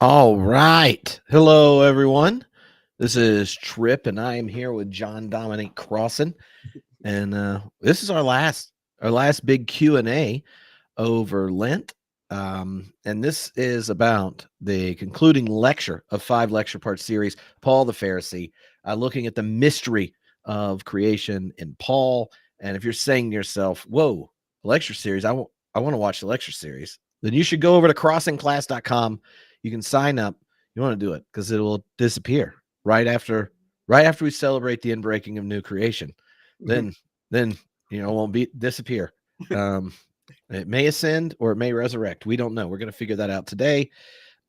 All right. Hello, everyone. This is Trip, and I am here with John Dominic Crossan, and this is our last big Q&A over Lent, and this is about the concluding lecture of 5-lecture-part series, Paul the Pharisee, looking at the mystery of creation in Paul. And if you're saying to yourself, "Whoa, a lecture series! I want to watch the lecture series," then you should go over to crossingclass.com. You can sign up. You want to do it because it will disappear right after we celebrate the inbreaking of new creation. Then it won't disappear. It may ascend or it may resurrect. We don't know. We're going to figure that out today.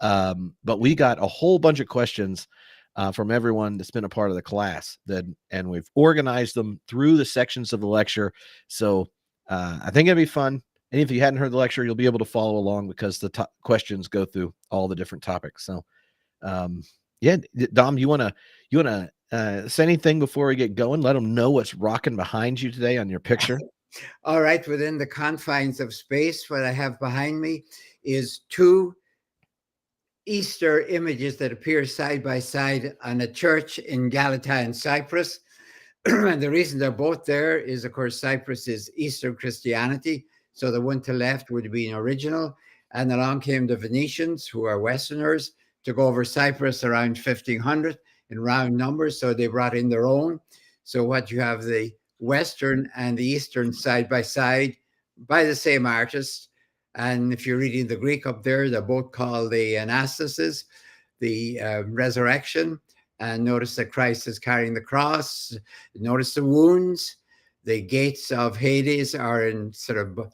But we got a whole bunch of questions from everyone that's been a part of the class, and we've organized them through the sections of the lecture. So I think it'll be fun. And if you hadn't heard the lecture, you'll be able to follow along because the questions go through all the different topics. So, yeah, Dom, you want to say anything before we get going? Let them know what's rocking behind you today on your picture. All right. Within the confines of space, what I have behind me is two Easter images that appear side by side on a church in Galata in Cyprus. And the reason they're both there is, of course, Cyprus is Eastern Christianity. So the one to the left would be an original. And along came the Venetians, who are Westerners, took over Cyprus around 1500 in round numbers. So they brought in their own. So what you have, the Western and the Eastern side by side by the same artist. And if you're reading the Greek up there, they're both called the anastasis, the resurrection. And notice that Christ is carrying the cross. Notice the wounds. The gates of Hades are in sort of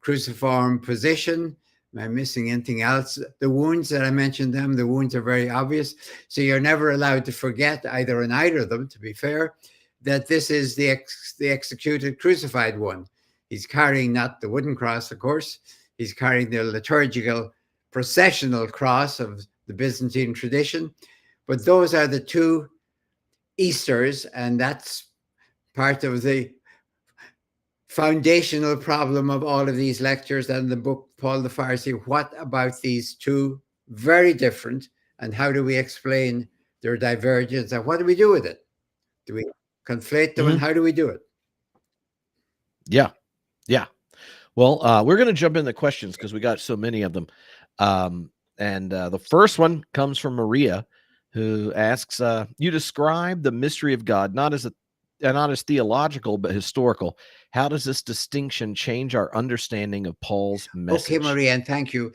cruciform position. Am I missing anything else? The wounds that I mentioned the wounds are very obvious. So you're never allowed to forget either in either of them, to be fair, that this is the executed crucified one. He's carrying not the wooden cross, of course. He's carrying the liturgical processional cross of the Byzantine tradition. But those are the two Easters, and that's part of the foundational problem of all of these lectures and the book, Paul the Pharisee. What about these two very different, and how do we explain their divergence, and what do we do with it? Do we conflate them, and how do we do it? Yeah. Well, we're going to jump into questions because we got so many of them. And the first one comes from Maria, who asks, you describe the mystery of God not as theological, but historical. How does this distinction change our understanding of Paul's message? Okay, Maria, and thank you.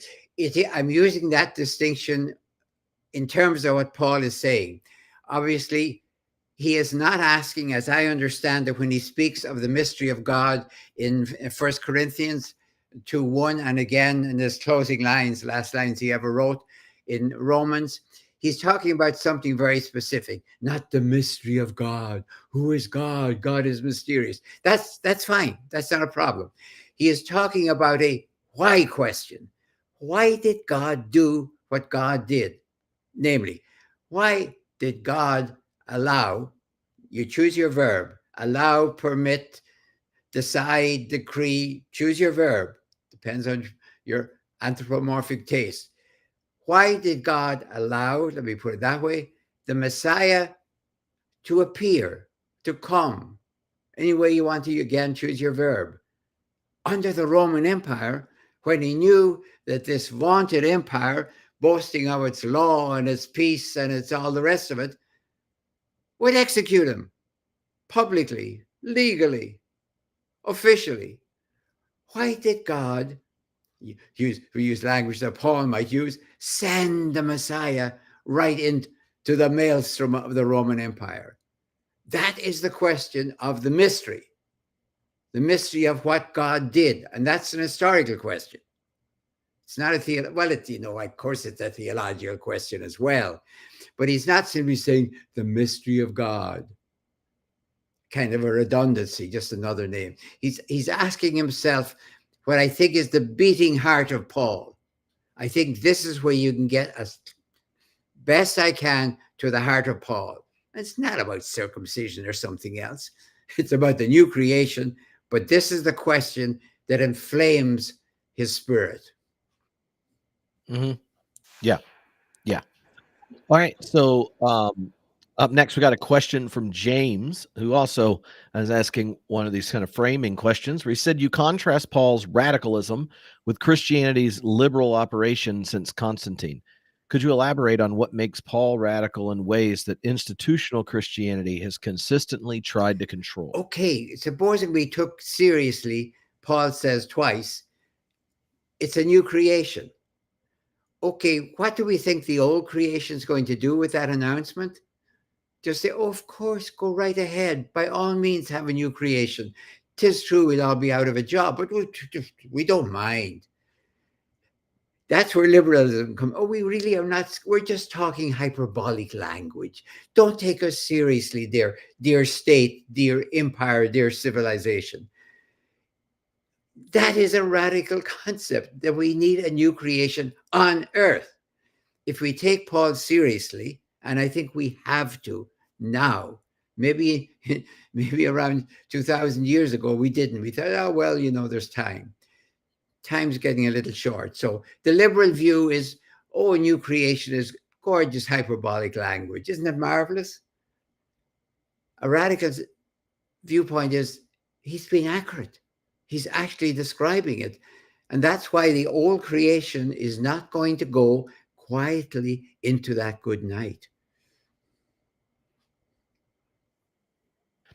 I'm using that distinction in terms of what Paul is saying. Obviously, he is not asking, as I understand it, when he speaks of the mystery of God in 1 Corinthians 2:1, and again in his closing lines, last lines he ever wrote in Romans, he's talking about something very specific, not the mystery of God. Who is God? God is mysterious. That's fine. That's not a problem. He is talking about a why question. Why did God do what God did? Namely, why did God allow, you choose your verb, allow, permit, decide, decree, choose your verb, depends on your anthropomorphic taste. Why did God allow, let me put it that way, the Messiah to appear, to come? Any way you want to, again, choose your verb. under the Roman Empire, when he knew that this vaunted empire, boasting of its law and its peace and its all the rest of it, would execute him publicly, legally, officially. Why did God use language that Paul might use, send the Messiah right into the maelstrom of the Roman Empire? That is the question of the mystery of what God did. And that's an historical question. It's not of course it's a theological question as well. But he's not simply saying the mystery of God, kind of a redundancy, just another name. He's asking himself what I think is the beating heart of Paul. I think this is where you can get as best I can to the heart of Paul. It's not about circumcision or something else. It's about the new creation. But this is the question that inflames his spirit. Mm-hmm. Yeah. All right. So up next, we got a question from James, who also is asking one of these kind of framing questions where he said, you contrast Paul's radicalism with Christianity's liberal operation since Constantine. Could you elaborate on what makes Paul radical in ways that institutional Christianity has consistently tried to control? Okay, supposing we took seriously, Paul says twice, it's a new creation. Okay, what do we think the old creation is going to do with that announcement? Just say, oh, of course, go right ahead. By all means, have a new creation. 'Tis true we'll all be out of a job, but we don't mind. That's where liberalism comes. Oh, we really are not. We're just talking hyperbolic language. Don't take us seriously, dear state, dear empire, dear civilization. That is a radical concept, that we need a new creation on earth. If we take Paul seriously, and I think we have to now, maybe around 2,000 years ago, we didn't. We thought, oh, well, there's time. Time's getting a little short. So the liberal view is, oh, a new creation is gorgeous hyperbolic language. Isn't it marvelous? A radical viewpoint is, he's being accurate. He's actually describing it. And that's why the old creation is not going to go quietly into that good night.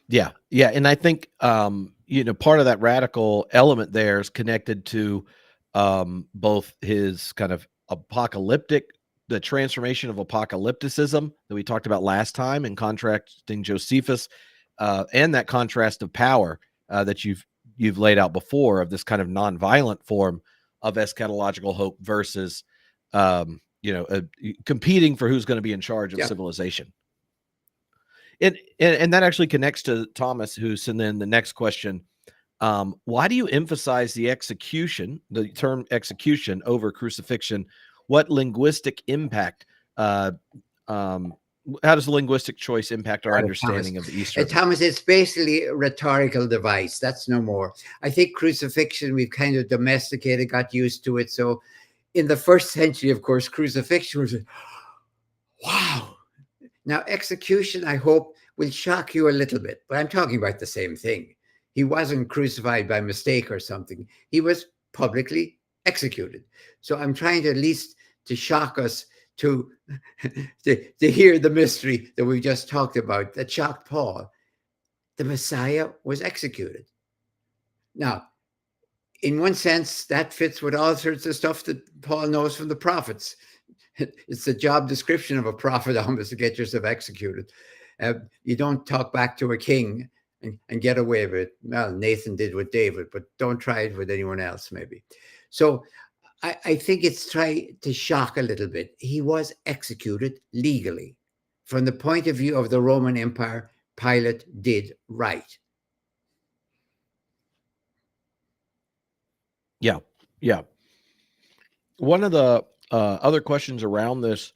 Yeah. And I think, part of that radical element there is connected to both his kind of the transformation of apocalypticism that we talked about last time, and contrasting Josephus, and that contrast of power that you've laid out before, of this kind of nonviolent form of eschatological hope versus, competing for who's going to be in charge of civilization. And that actually connects to Thomas, who sent in the next question. Why do you emphasize the term execution over crucifixion? What linguistic impact, how does the linguistic choice impact our understanding of the Easter? Thomas, it's basically a rhetorical device. That's no more. I think crucifixion, we've kind of domesticated, got used to it. So in the first century, of course, crucifixion was, wow. Now, execution, I hope, will shock you a little bit, but I'm talking about the same thing. He wasn't crucified by mistake or something. He was publicly executed. So I'm trying to at least to shock us to hear the mystery that we just talked about that shocked Paul. The Messiah was executed. Now, in one sense, that fits with all sorts of stuff that Paul knows from the prophets. It's the job description of a prophet almost to get yourself executed. You don't talk back to a king and get away with it. Well, Nathan did with David, but don't try it with anyone else, maybe. So I think it's try to shock a little bit. He was executed legally. From the point of view of the Roman Empire, Pilate did right. Yeah. One of the other questions around this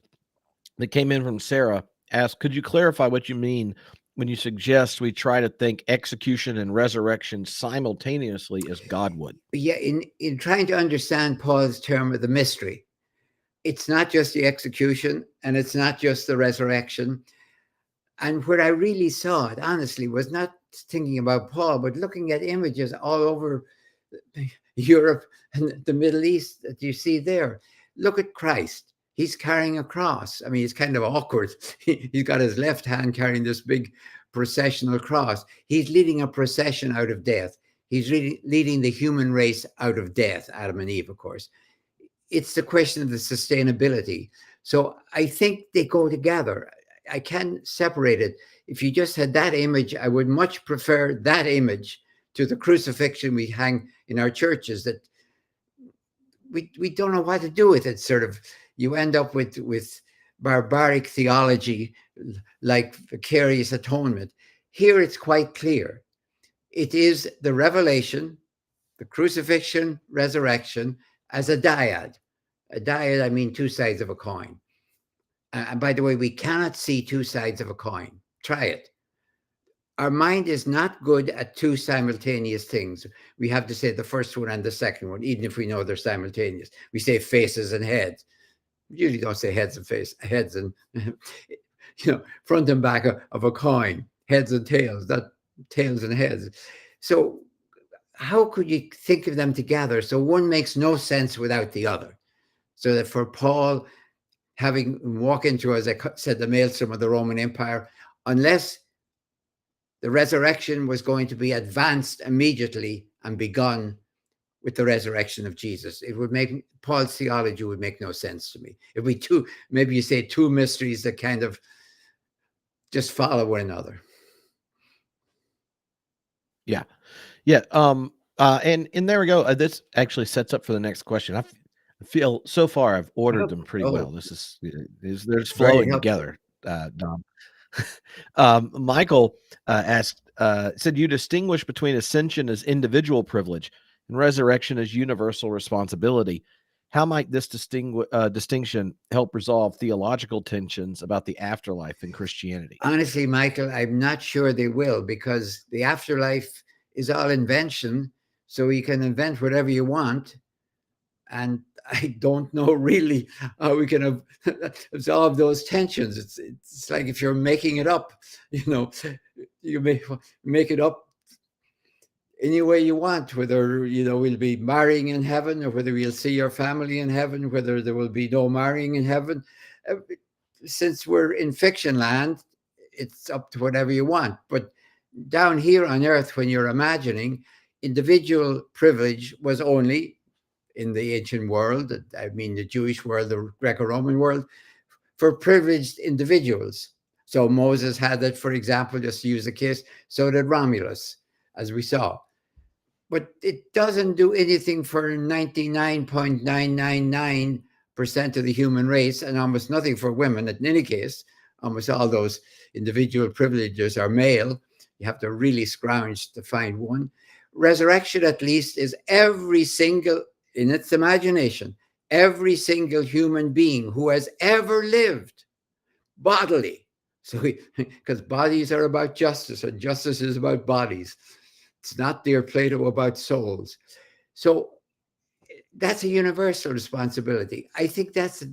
that came in from Sarah asked, could you clarify what you mean when you suggest we try to think execution and resurrection simultaneously as God would? Yeah, in trying to understand Paul's term of the mystery, it's not just the execution and it's not just the resurrection. And where I really saw it, honestly, was not thinking about Paul, but looking at images all over Europe and the Middle East that you see there. Look at Christ. He's carrying a cross. I mean, it's kind of awkward. He's got his left hand carrying this big processional cross. He's leading a procession out of death. He's leading the human race out of death, Adam and Eve, of course. It's the question of the sustainability. So I think they go together. I can't separate it. If you just had that image, I would much prefer that image to the crucifixion we hang in our churches, that we don't know what to do with it. Sort of, you end up with barbaric theology like vicarious atonement. Here it's quite clear. It is the revelation, the crucifixion, resurrection, as a dyad. A dyad, I mean two sides of a coin. And by the way, we cannot see two sides of a coin. Try it. Our mind is not good at two simultaneous things. We have to say the first one and the second one, even if we know they're simultaneous. We say faces and heads. We usually don't say heads and front and back of a coin, heads and tails, not tails and heads. So how could you think of them together? So one makes no sense without the other. So that for Paul, having walked into, as I said, the maelstrom of the Roman Empire, unless the resurrection was going to be advanced immediately and begun with the resurrection of Jesus, it would make Paul's theology would make no sense to me. If we maybe you say two mysteries that kind of just follow one another. Yeah. And there we go. This actually sets up for the next question. I feel so far I've ordered them pretty well. This is they're just flowing together, Dom. Michael said, you distinguish between ascension as individual privilege and resurrection as universal responsibility. How might this distinction help resolve theological tensions about the afterlife in Christianity? Honestly, Michael, I'm not sure they will, because the afterlife is all invention. So you can invent whatever you want. And I don't know really how we can absolve those tensions. It's like if you're making it up, you make it up any way you want, whether, we'll be marrying in heaven, or whether we'll see your family in heaven, whether there will be no marrying in heaven. Since we're in fiction land, it's up to whatever you want. But down here on earth, when you're imagining, individual privilege was only in the ancient world, I mean the Jewish world, the Greco-Roman world, for privileged individuals. So Moses had that, for example, just to use the case. So did Romulus, as we saw. But it doesn't do anything for 99.999% of the human race, and almost nothing for women. In any case, almost all those individual privileges are male. You have to really scrounge to find one. Resurrection, at least, is every single, in its imagination, every single human being who has ever lived bodily. So, because bodies are about justice, and justice is about bodies. It's not, dear Plato, about souls. So that's a universal responsibility. I think that's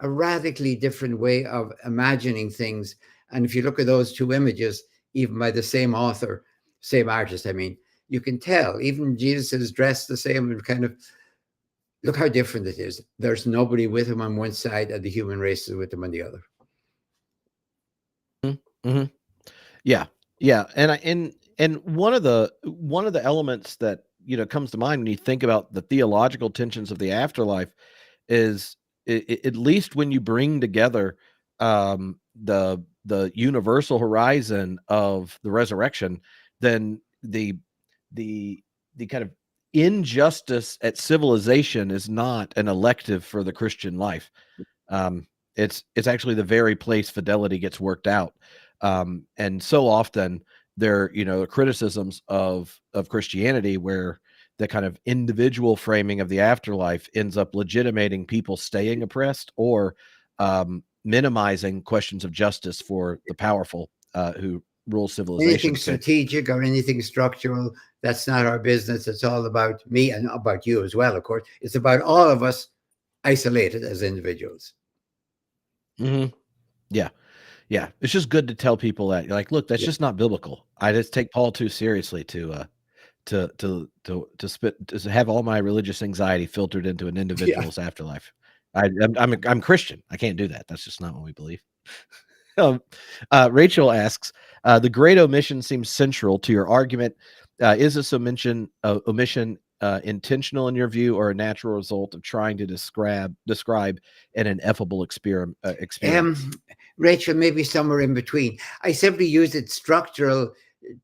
a radically different way of imagining things. And if you look at those two images, even by the same author, same artist, I mean, you can tell, even Jesus is dressed the same, and kind of, look how different it is. There's nobody with him on one side, and the human race is with him on the other. Mm-hmm. Yeah. And one of the elements that comes to mind when you think about the theological tensions of the afterlife is at least when you bring together the universal horizon of the resurrection, then the kind of injustice at civilization is not an elective for the Christian life. It's actually the very place fidelity gets worked out. And so often there, criticisms of Christianity where the kind of individual framing of the afterlife ends up legitimating people staying oppressed, or minimizing questions of justice for the powerful who rule civilization. Anything strategic or anything structural, that's not our business. It's all about me and about you as well, of course. It's about all of us isolated as individuals. Mm-hmm. Yeah. It's just good to tell people that, like, look, that's just not biblical. I just take Paul too seriously to to have all my religious anxiety filtered into an Yeah. individual's afterlife. I'm Christian. I can't do that. That's just not what we believe. Rachel asks, the great omission seems central to your argument. Is this omission intentional in your view, or a natural result of trying to describe an ineffable experience? Rachel, maybe somewhere in between. I simply use it structural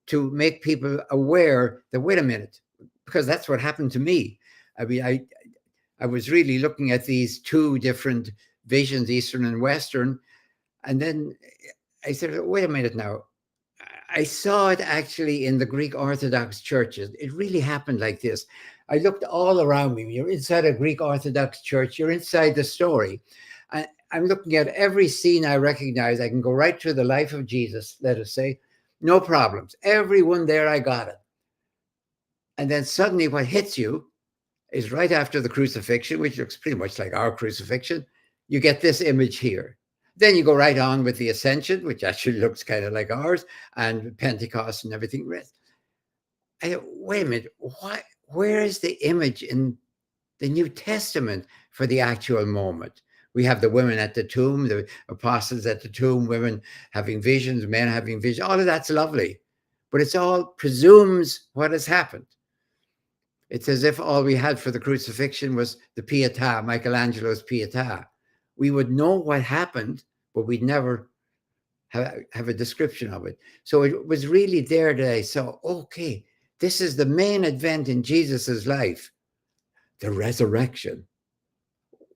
to make people aware that, wait a minute, because that's what happened to me. I mean, I was really looking at these two different visions, Eastern and Western, and then I said, wait a minute now. I saw it actually in the Greek Orthodox churches. It really happened like this. I looked all around me. You're inside a Greek Orthodox church. You're inside the story. I'm looking at every scene I recognize. I can go right through the life of Jesus, let us say. No problems. Everyone there, I got it. And then suddenly what hits you is right after the crucifixion, which looks pretty much like our crucifixion, you get this image here. Then you go right on with the Ascension, which actually looks kind of like ours, and Pentecost and everything. I thought, wait a minute, where is the image in the New Testament for the actual moment? We have the women at the tomb, the apostles at the tomb, women having visions, men having visions. All of that's lovely, but it's all presumes what has happened. It's as if all we had for the crucifixion was the Pietà, Michelangelo's Pietà. We would know what happened, but we'd never have a description of it. So it was really there that I saw, okay, this is the main event in Jesus's life, the resurrection.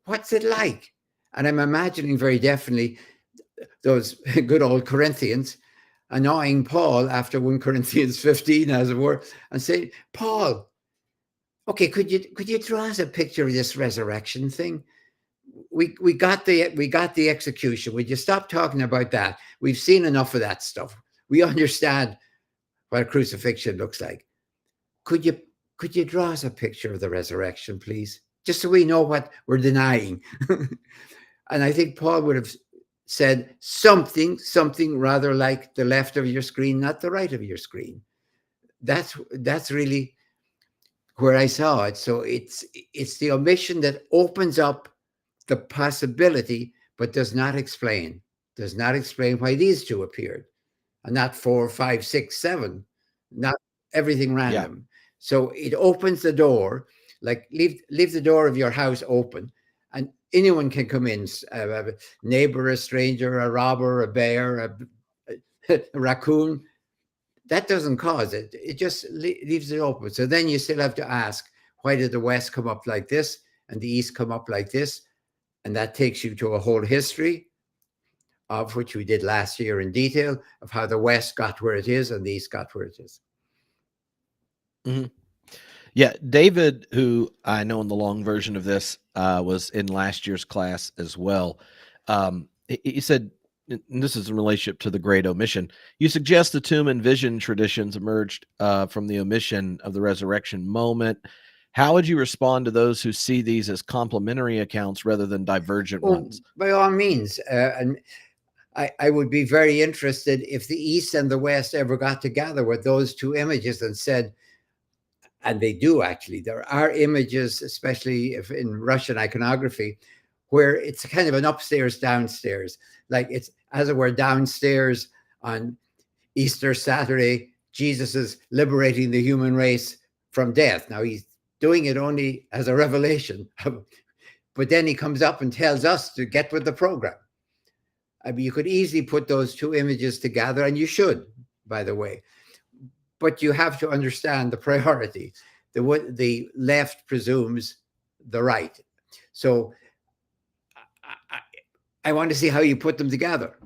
What's it like? And I'm imagining very definitely those good old Corinthians annoying Paul after 1 Corinthians 15, as it were, and saying, Paul, okay, could you draw us a picture of this resurrection thing? We got the execution. Would you stop talking about that? We've seen enough of that stuff. We understand what a crucifixion looks like. Could you draw us a picture of the resurrection, please? Just so we know what we're denying. And I think Paul would have said something rather like the left of your screen, not the right of your screen. That's really where I saw it. So it's the omission that opens up the possibility, but does not explain why these two appeared, and not 4, 5, 6, 7, not everything random. Yeah. So it opens the door, like leave the door of your house open, and anyone can come in, a neighbor, a stranger, a robber, a bear, a raccoon. That doesn't cause it. It just leaves it open. So then you still have to ask, why did the West come up like this and the East come up like this? And that takes you to a whole history, of which we did last year in detail, of how the West got where it is and the East got where it is. Mm-hmm. Yeah, David, who I know in the long version of this, was in last year's class as well. He said, and this is in relationship to the great omission, you suggest the tomb and vision traditions emerged from the omission of the resurrection moment. How would you respond to those who see these as complementary accounts rather than divergent ones? By all means. And I would be very interested if the East and the West ever got together with those two images and said, and they do actually, there are images, especially if in Russian iconography, where it's kind of an upstairs, downstairs. Like it's, as it were, downstairs on Easter Saturday, Jesus is liberating the human race from death. Now he's doing it only as a revelation, but then he comes up and tells us to get with the program. I mean, you could easily put those two images together, and you should, by the way. But you have to understand the priority. The left presumes the right. So I want to see how you put them together.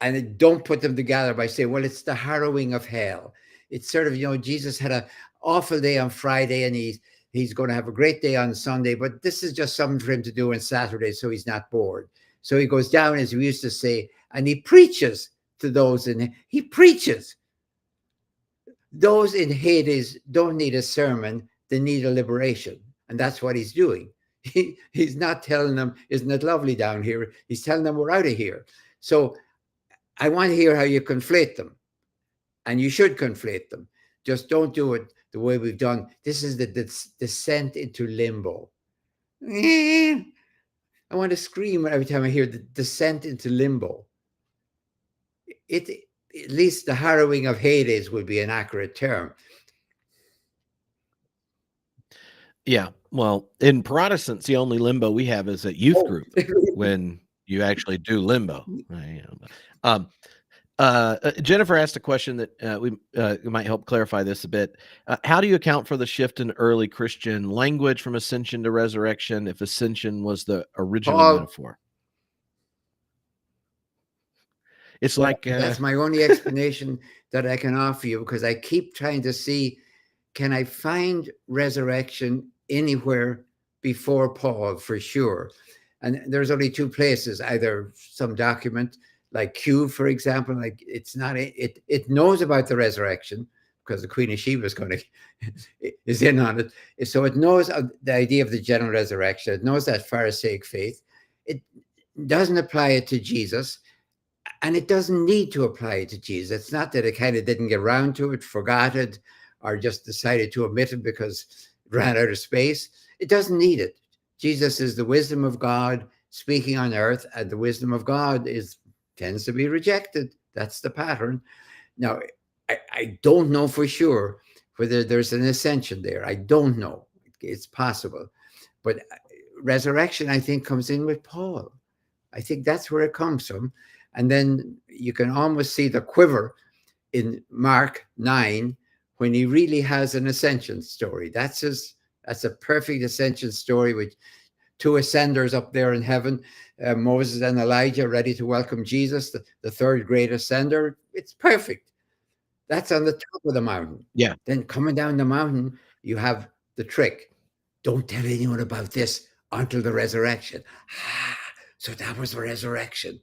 And don't put them together by saying, well, it's the harrowing of hell. It's sort of, Jesus had an awful day on Friday and he's going to have a great day on Sunday, but this is just something for him to do on Saturday so he's not bored. So he goes down, as we used to say, and he preaches to those he preaches. Those in Hades don't need a sermon, they need a liberation. And that's what he's doing. He's not telling them, isn't it lovely down here? He's telling them we're out of here. So I want to hear how you conflate them. And you should conflate them. Just don't do it the way we've done. This is the descent into limbo. I want to scream every time I hear the descent into limbo. It, at least the harrowing of Hades would be an accurate term. Yeah. Well, in Protestants, the only limbo we have is at youth group when you actually do limbo. Jennifer asked a question that we might help clarify this a bit. How do you account for the shift in early Christian language from ascension to resurrection if ascension was the original metaphor? It's like that's my only explanation that I can offer you, because I keep trying to see, can I find resurrection anywhere before Paul for sure? And there's only two places, either some document like Q, for example, like it's not, it knows about the resurrection because the Queen of Sheba is in on it. So it knows the idea of the general resurrection. It knows that Pharisaic faith. It doesn't apply it to Jesus, and it doesn't need to apply it to Jesus. It's not that it kind of didn't get around to it, forgot it, or just decided to omit it because it ran out of space. It doesn't need it. Jesus is the wisdom of God speaking on earth, and the wisdom of God tends to be rejected. That's the pattern. Now, I don't know for sure whether there's an ascension there. I don't know. It's possible. But resurrection, I think, comes in with Paul. I think that's where it comes from. And then you can almost see the quiver in Mark 9 when he really has an ascension story. That's a perfect ascension story with two ascenders up there in heaven, Moses and Elijah ready to welcome Jesus, the third great ascender. It's perfect. That's on the top of the mountain. Yeah. Then coming down the mountain, you have the trick. Don't tell anyone about this until the resurrection. So that was the resurrection.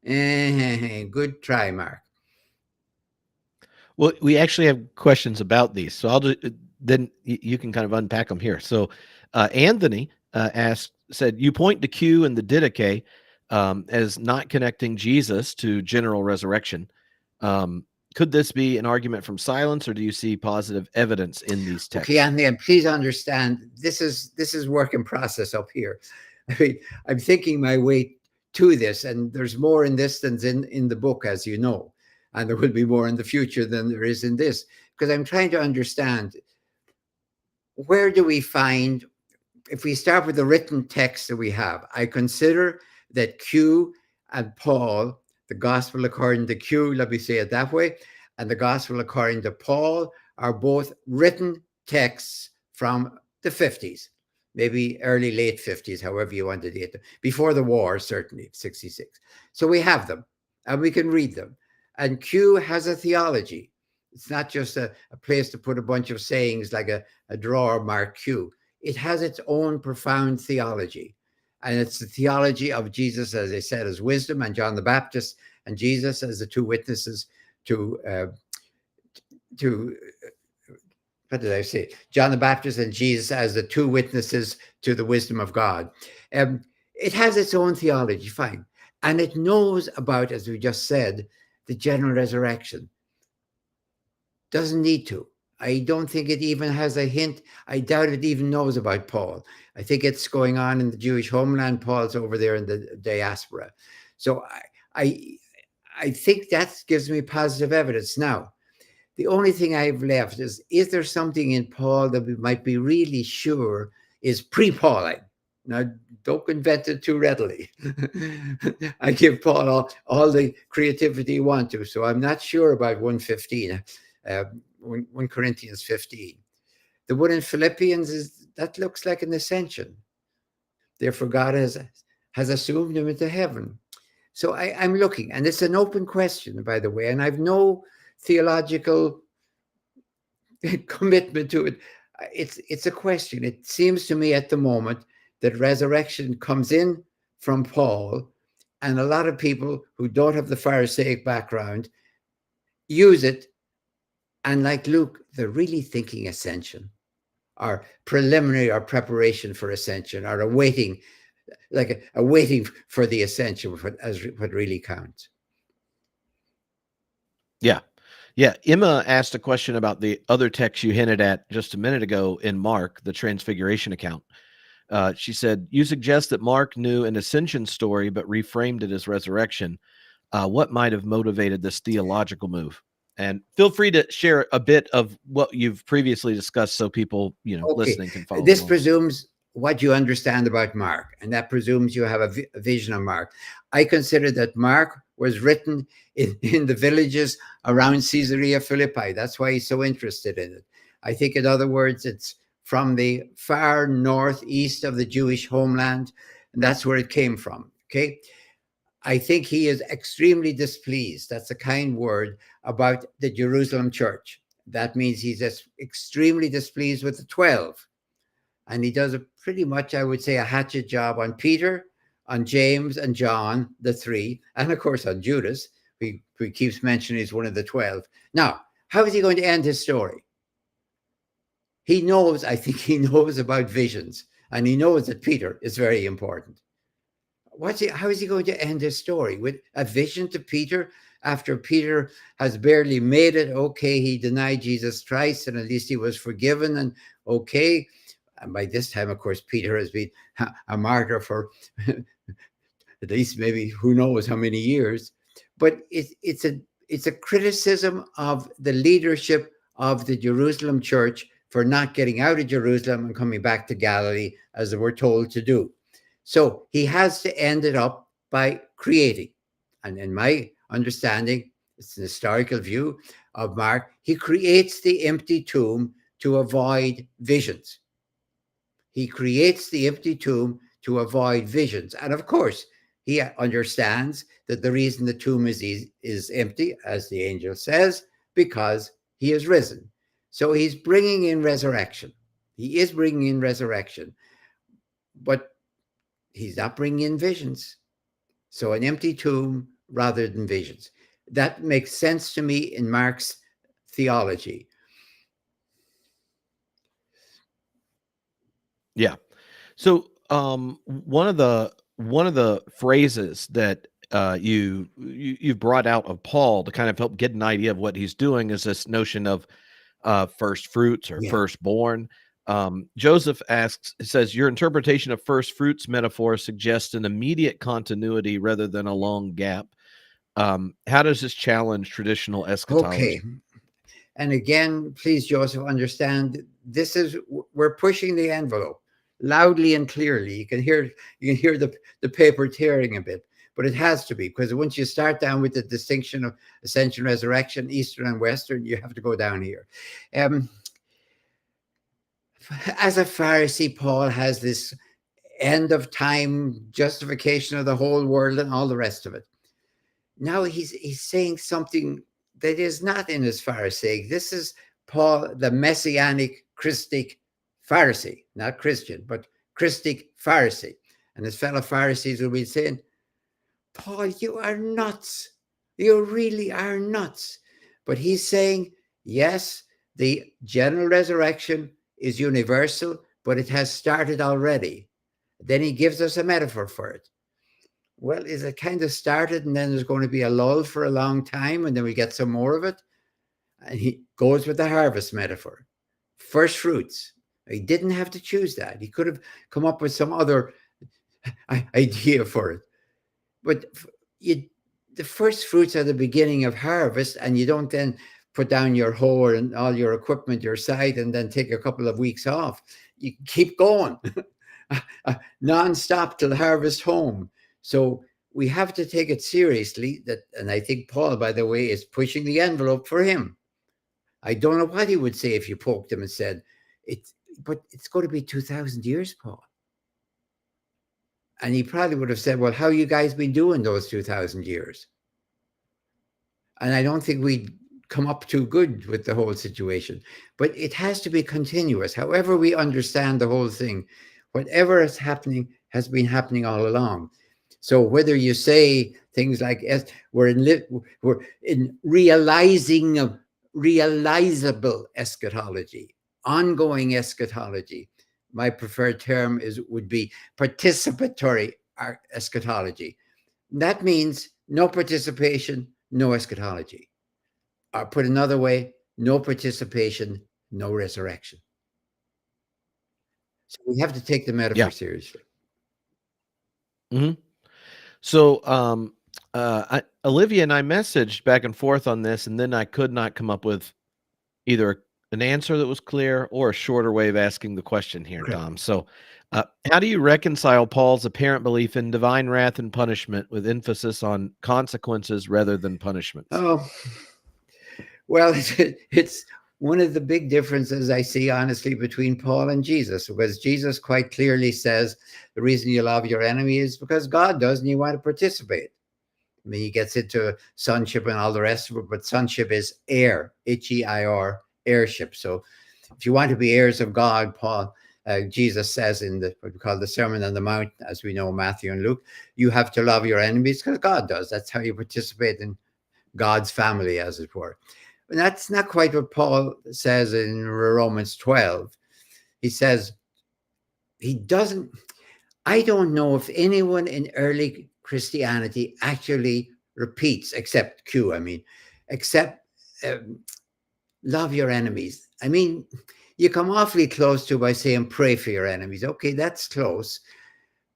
Good try, Mark. Well, we actually have questions about these, so I'll just then you can kind of unpack them here. So Anthony said, you point to Q and the Didache as not connecting Jesus to general resurrection. Could this be an argument from silence, or do you see positive evidence in these texts? Okay, Anthony, and please understand, this is work in process up here. I mean, I'm thinking my way to this, and there's more in this than in the book, as you know, and there will be more in the future than there is in this, because I'm trying to understand, where do we find, if we start with the written text that we have, I consider that Q and Paul, the gospel according to Q, let me say it that way, and the gospel according to Paul are both written texts from the 50s, maybe early, late 50s, however you want to date them, before the war, certainly, 66. So we have them, and we can read them. And Q has a theology. It's not just a place to put a bunch of sayings like a drawer marked Q. It has its own profound theology. And it's the theology of Jesus, as I said, as wisdom, and John the Baptist and Jesus as the two witnesses to what did I say? John the Baptist and Jesus as the two witnesses to the wisdom of God. It has its own theology, fine. And it knows about, as we just said, the general resurrection. Doesn't need to. I don't think it even has a hint. I doubt it even knows about Paul. I think it's going on in the Jewish homeland. Paul's over there in the diaspora. So I think that gives me positive evidence. Now, the only thing I've left is there something in Paul that we might be really sure is pre-Pauline? Now, don't invent it too readily. I give Paul all the creativity you want to, so I'm not sure about 1:15. 1 Corinthians 15. The one in Philippians that looks like an ascension. Therefore, God has assumed him into heaven. So I'm looking, and it's an open question, by the way, and I've no theological commitment to it. It's a question. It seems to me at the moment that resurrection comes in from Paul, and a lot of people who don't have the Pharisaic background use it. And like Luke, they're really thinking ascension, or preliminary or preparation for ascension, or awaiting for the ascension, what really counts. Yeah. Yeah, Emma asked a question about the other text you hinted at just a minute ago in Mark, the Transfiguration account. She said, "You suggest that Mark knew an ascension story but reframed it as resurrection. What might have motivated this theological move?" And feel free to share a bit of what you've previously discussed so people, Okay, listening can follow this along. presumes what you understand about Mark, and that presumes you have a vision of Mark. I consider that Mark was written in the villages around Caesarea Philippi. That's why he's so interested in it. I think, in other words, it's from the far northeast of the Jewish homeland, and that's where it came from. Okay. I think he is extremely displeased. That's a kind word about the Jerusalem church. That means he's just extremely displeased with the 12. And he does a pretty much, I would say, a hatchet job on Peter, on James and John, the three, and of course on Judas, who keeps mentioning he's one of the 12. Now, how is he going to end his story? He knows, I think he knows about visions, and he knows that Peter is very important. How is he going to end his story? With a vision to Peter after Peter has barely made it? Okay, he denied Jesus Christ, and at least he was forgiven. And okay, and by this time, of course, Peter has been a martyr for at least maybe who knows how many years. But it's a criticism of the leadership of the Jerusalem church for not getting out of Jerusalem and coming back to Galilee as they were told to do. So he has to end it up by creating. And in my understanding, it's an historical view of Mark, he creates the empty tomb to avoid visions. He creates the empty tomb to avoid visions. And of course, he understands that the reason the tomb is empty, as the angel says, because he is risen. So he's bringing in resurrection. He is bringing in resurrection. But he's not bringing in visions. So an empty tomb rather than visions. That makes sense to me in Mark's theology. Yeah. So one of the phrases that you've brought out of Paul to kind of help get an idea of what he's doing is this notion of first fruits or Yeah. firstborn. Joseph says, your interpretation of first fruits metaphor suggests an immediate continuity rather than a long gap. How does this challenge traditional eschatology? Okay. And again, please, Joseph, understand we're pushing the envelope loudly and clearly. You can hear the paper tearing a bit, but it has to be, because once you start down with the distinction of ascension, resurrection, Eastern and Western, you have to go down here. As a Pharisee, Paul has this end of time justification of the whole world and all the rest of it. Now he's saying something that is not in his Pharisaic. This is Paul, the messianic Christic Pharisee, not Christian, but Christic Pharisee. And his fellow Pharisees will be saying, Paul, you are nuts. You really are nuts. But he's saying, yes, the general resurrection is universal, but it has started already. Then he gives us a metaphor for it. Well, is it kind of started and then there's going to be a lull for a long time and then we get some more of it? And he goes with the harvest metaphor. First fruits. He didn't have to choose that. He could have come up with some other idea for it. But the first fruits are the beginning of harvest, and you don't then put down your hoe and all your equipment, your site, and then take a couple of weeks off. You keep going non-stop till harvest home. So we have to take it seriously. And I think Paul, by the way, is pushing the envelope for him. I don't know what he would say if you poked him and said, but it's going to be 2,000 years, Paul. And he probably would have said, well, how you guys been doing those 2,000 years? And I don't think we'd come up too good with the whole situation. But it has to be continuous. However we understand the whole thing, whatever is happening has been happening all along. So whether you say things like we're in realizing realizable eschatology, ongoing eschatology, my preferred term would be participatory eschatology. That means no participation, no eschatology. Or put another way, no participation, no resurrection. So we have to take the metaphor seriously. Mm-hmm. So, Olivia and I messaged back and forth on this, and then I could not come up with either an answer that was clear or a shorter way of asking the question here, Dom. So, how do you reconcile Paul's apparent belief in divine wrath and punishment with emphasis on consequences rather than punishments? Oh, well, it's one of the big differences I see, honestly, between Paul and Jesus, because Jesus quite clearly says the reason you love your enemy is because God does and you want to participate. I mean, he gets into sonship and all the rest of it, but sonship is heir, H-E-I-R, heirship. So if you want to be heirs of God, Jesus says in what we call the Sermon on the Mount, as we know, Matthew and Luke, you have to love your enemies because God does. That's how you participate in God's family, as it were. And that's not quite what Paul says in Romans 12. He says he doesn't, I don't know if anyone in early Christianity actually repeats, except Q, except love your enemies. I mean, you come awfully close to by saying pray for your enemies. Okay, that's close.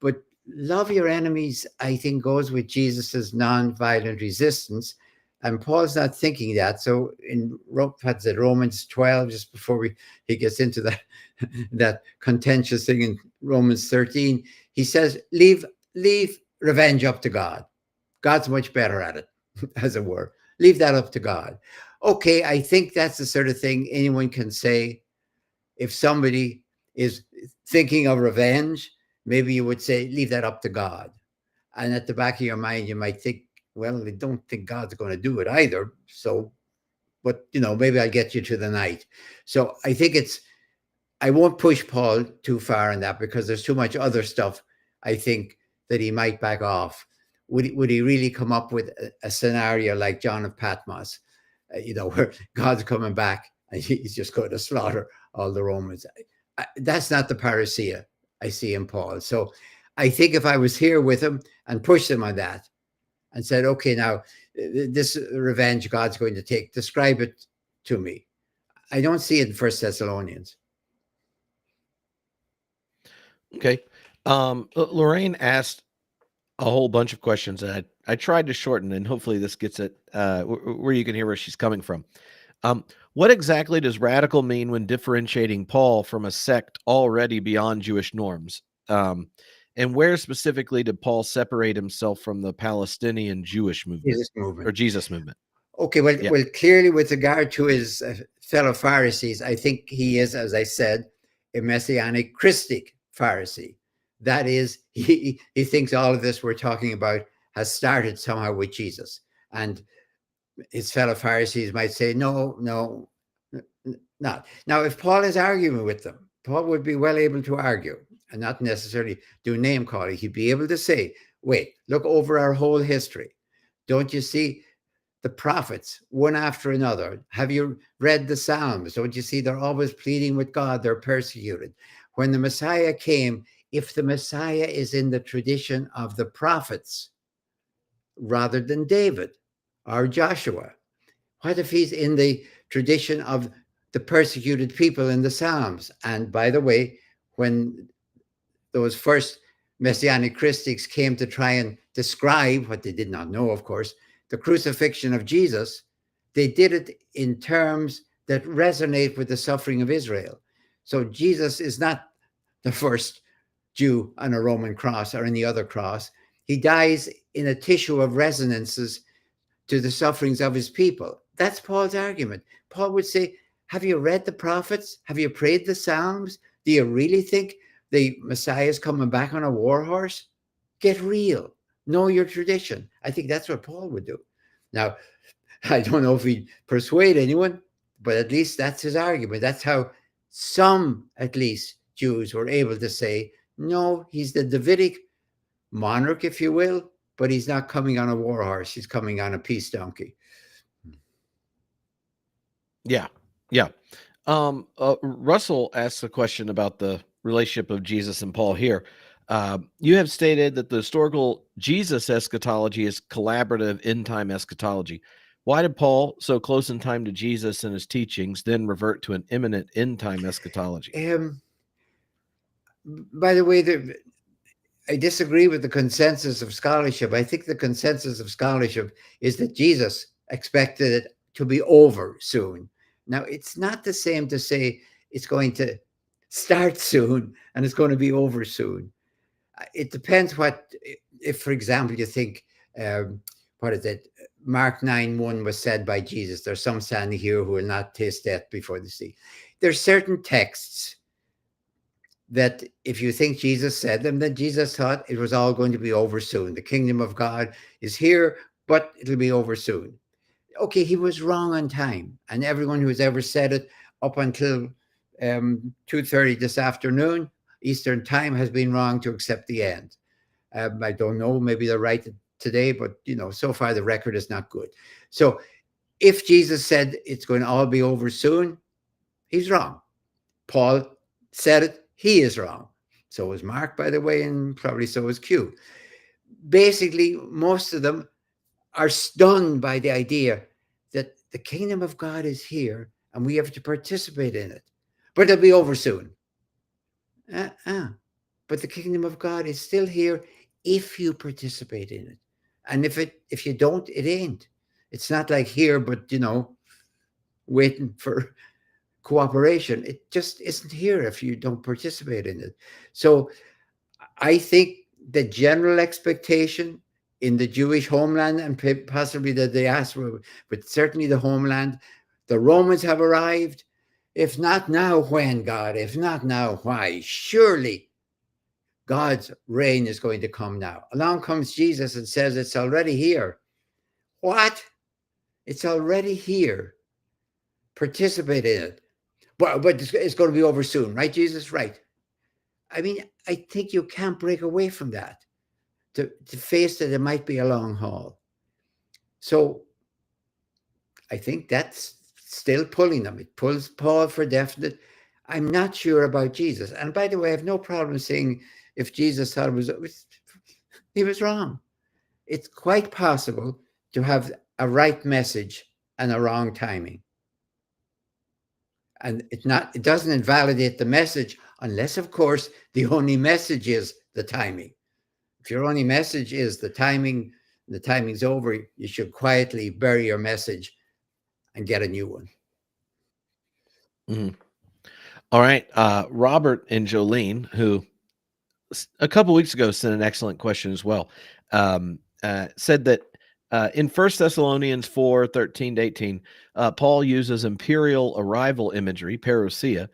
But love your enemies, I think, goes with Jesus's non-violent resistance. And Paul's not thinking that. So in Romans 12, just before he gets into that contentious thing in Romans 13, he says, leave revenge up to God. God's much better at it, as it were. Leave that up to God. Okay, I think that's the sort of thing anyone can say. If somebody is thinking of revenge, maybe you would say, leave that up to God. And at the back of your mind, you might think, well, I don't think God's going to do it either. So, but, maybe I'll get you to the night. So I think I won't push Paul too far on that because there's too much other stuff, I think, that he might back off. Would he really come up with a scenario like John of Patmos, where God's coming back and he's just going to slaughter all the Romans? That's not the parousia I see in Paul. So I think if I was here with him and pushed him on that and said, okay, now this revenge God's going to take, describe it to me. I don't see it in 1 Thessalonians. Okay. Lorraine asked a whole bunch of questions, and I tried to shorten, and hopefully this gets it where you can hear where she's coming from. What exactly does radical mean when differentiating Paul from a sect already beyond Jewish norms? And where specifically did Paul separate himself from the Palestinian Jewish movement, or Jesus movement? Okay, well, clearly with regard to his fellow Pharisees, I think he is, as I said, a messianic Christic Pharisee. That is, he thinks all of this we're talking about has started somehow with Jesus. And his fellow Pharisees might say, no, not. Now, if Paul is arguing with them, Paul would be well able to argue and not necessarily do name calling. He'd be able to say, wait, look over our whole history. Don't you see the prophets, one after another? Have you read the Psalms? Don't you see they're always pleading with God? They're persecuted. When the Messiah came, if the Messiah is in the tradition of the prophets rather than David or Joshua, what if he's in the tradition of the persecuted people in the Psalms? And by the way, when those first Messianic Christics came to try and describe what they did not know, of course, the crucifixion of Jesus, they did it in terms that resonate with the suffering of Israel. So Jesus is not the first Jew on a Roman cross or any other cross. He dies in a tissue of resonances to the sufferings of his people. That's Paul's argument. Paul would say, have you read the prophets? Have you prayed the Psalms? Do you really think the Messiah is coming back on a war horse? Get real. Know your tradition. I think that's what Paul would do. Now, I don't know if he'd persuade anyone, but at least that's his argument. That's how some, at least, Jews were able to say, no, he's the Davidic monarch, if you will, but he's not coming on a war horse. He's coming on a peace donkey. Yeah. Russell asks a question about the relationship of Jesus and Paul here. You have stated that the historical Jesus eschatology is collaborative end-time eschatology. Why did Paul, so close in time to Jesus and his teachings, then revert to an imminent end-time eschatology? By the way, I disagree with the consensus of scholarship. I think the consensus of scholarship is that Jesus expected it to be over soon. Now, it's not the same to say it's going to start soon and it's going to be over soon. It depends what, if, for example, you think, what is it? Mark 9:1 was said by Jesus, there's some standing here who will not taste death before they see. There's certain texts that if you think Jesus said them, then Jesus thought it was all going to be over soon. The kingdom of God is here, but it'll be over soon. Okay, he was wrong on time. And everyone who's ever said it up until 2:30 this afternoon, Eastern time, has been wrong to accept the end. I don't know, maybe they're right today, but so far the record is not good. So if Jesus said it's going to all be over soon, he's wrong. Paul said it, he is wrong. So was Mark, by the way, and probably so was Q. Basically, most of them are stunned by the idea that the kingdom of God is here and we have to participate in it. But it'll be over soon. But the kingdom of God is still here if you participate in it. And if you don't, it ain't. It's not like here, but waiting for cooperation. It just isn't here if you don't participate in it. So I think the general expectation in the Jewish homeland and possibly the diaspora, but certainly the homeland, the Romans have arrived. If not now, when, God? If not now, why? Surely God's reign is going to come now. Along comes Jesus and says it's already here. What? It's already here. Participate in it. But it's going to be over soon, right, Jesus? Right. I mean, I think you can't break away from that to face that it might be a long haul. So I think that's still pulling them. It pulls Paul for definite. I'm not sure about Jesus. And by the way, I have no problem saying if Jesus thought he was wrong. It's quite possible to have a right message and a wrong timing. And it doesn't invalidate the message unless, of course, the only message is the timing. If your only message is the timing's over, you should quietly bury your message and get a new one. Mm-hmm. All right. Robert and Jolene, who a couple weeks ago sent an excellent question as well, said that in 1 Thessalonians 4:13-18, Paul uses imperial arrival imagery, parousia,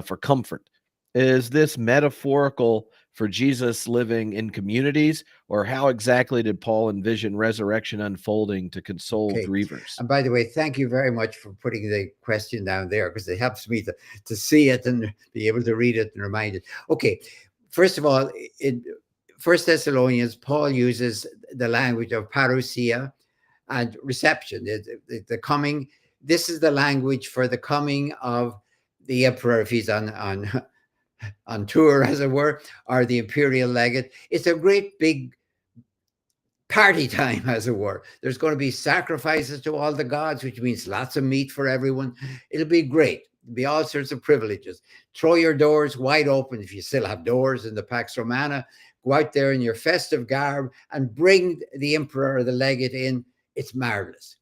for comfort. Is this metaphorical for Jesus living in communities, or how exactly did Paul envision resurrection unfolding to console grievers? And by the way, thank you very much for putting the question down there, because it helps me to see it and be able to read it and remind it. Okay, first of all, in 1 Thessalonians, Paul uses the language of parousia and reception, the coming. This is the language for the coming of the emperor if he's on tour, as it were, or the imperial legate. It's a great big party time, as it were. There's going to be sacrifices to all the gods, which means lots of meat for everyone. It'll be great. There'll be all sorts of privileges. Throw your doors wide open if you still have doors in the Pax Romana. Go out there in your festive garb and bring the emperor or the legate in. It's marvelous.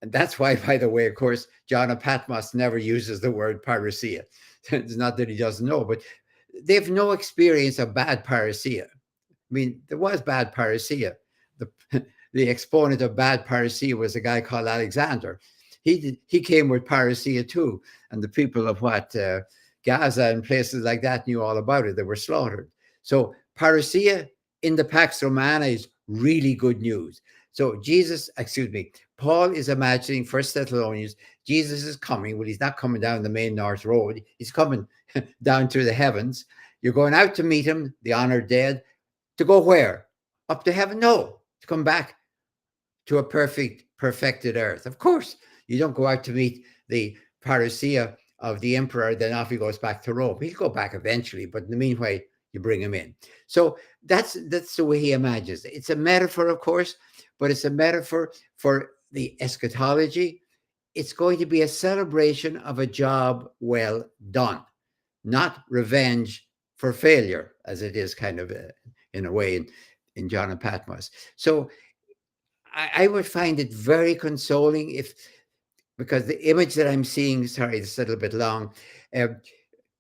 And that's why, by the way, of course, John of Patmos never uses the word parousia. It's not that he doesn't know, but they've no experience of bad parousia. I mean, there was bad parousia. The exponent of bad parousia was a guy called Alexander. He came with parousia too, and the people of Gaza and places like that knew all about it. They were slaughtered. So parousia in the Pax Romana is really good news. So Paul is imagining 1 Thessalonians, Jesus is coming. Well, he's not coming down the main north road. He's coming down through the heavens. You're going out to meet him, the honored dead. To go where? Up to heaven? No, to come back to a perfected earth. Of course, you don't go out to meet the parousia of the emperor, then off he goes back to Rome. He'll go back eventually, but in the meanwhile, you bring him in. So that's the way he imagines it. It's a metaphor, of course, but it's a metaphor for the eschatology, it's going to be a celebration of a job well done, not revenge for failure, as it is kind of in a way in John and Patmos. So I would find it very consoling because the image that I'm seeing, sorry, it's a little bit long.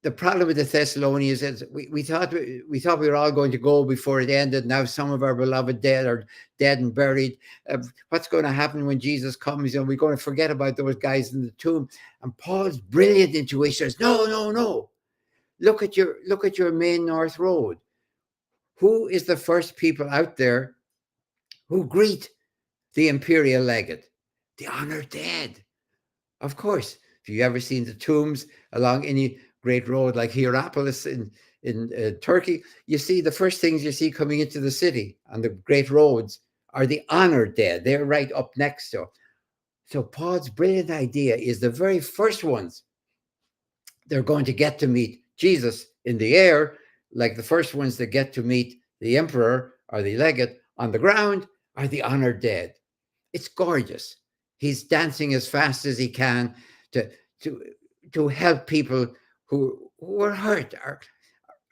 The problem with the Thessalonians is we thought we were all going to go before it ended. Now some of our beloved dead are dead and buried. What's going to happen when Jesus comes? And we're going to forget about those guys in the tomb. And Paul's brilliant intuition says, no. Look at your main North Road. Who is the first people out there who greet the imperial legate? The honored dead. Of course, if you've ever seen the tombs along any great road like Hierapolis in Turkey, you see the first things you see coming into the city on the great roads are the honored dead. They're right up next to. So Paul's brilliant idea is the very first ones they're going to get to meet Jesus in the air, like the first ones that get to meet the emperor or the legate on the ground are the honored dead. It's gorgeous. He's dancing as fast as he can to help people who are hurt,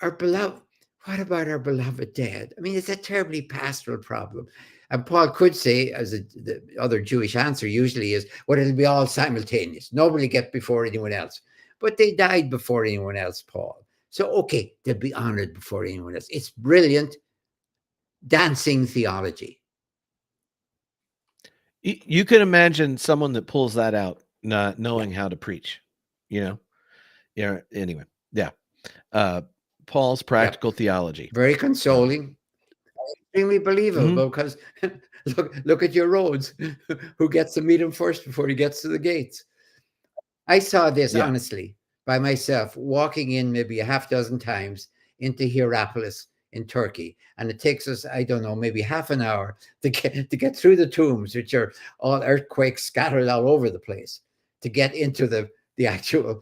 our beloved. What about our beloved dead? I mean, it's a terribly pastoral problem. And Paul could say, as the other Jewish answer usually is, well, it'll be all simultaneous. Nobody get before anyone else. But they died before anyone else, Paul. So, okay, they'll be honored before anyone else. It's brilliant dancing theology. You can imagine someone that pulls that out, not knowing how to preach, Yeah. Anyway. Yeah. Paul's practical theology. Very consoling. Extremely believable because look at your roads. Who gets to meet him first before he gets to the gates? I saw this honestly by myself, walking in maybe a half dozen times into Hierapolis in Turkey. And it takes us, I don't know, maybe half an hour to get through the tombs, which are all earthquakes scattered all over the place, to get into the actual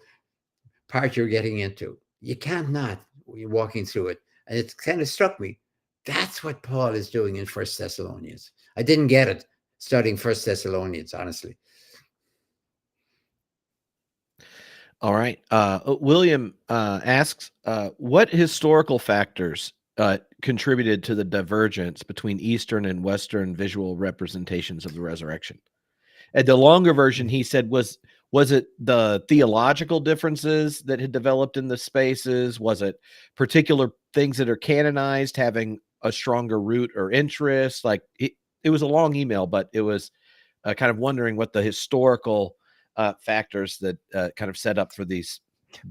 part you're getting into. You can't not when you're walking through it. And it kind of struck me. That's what Paul is doing in 1 Thessalonians. I didn't get it studying 1 Thessalonians, honestly. All right. William asks, what historical factors contributed to the divergence between Eastern and Western visual representations of the resurrection? And the longer version, he said, was it the theological differences that had developed in the spaces? Was it particular things that are canonized having a stronger root or interest? Like it was a long email, but it was kind of wondering what the historical factors that kind of set up for these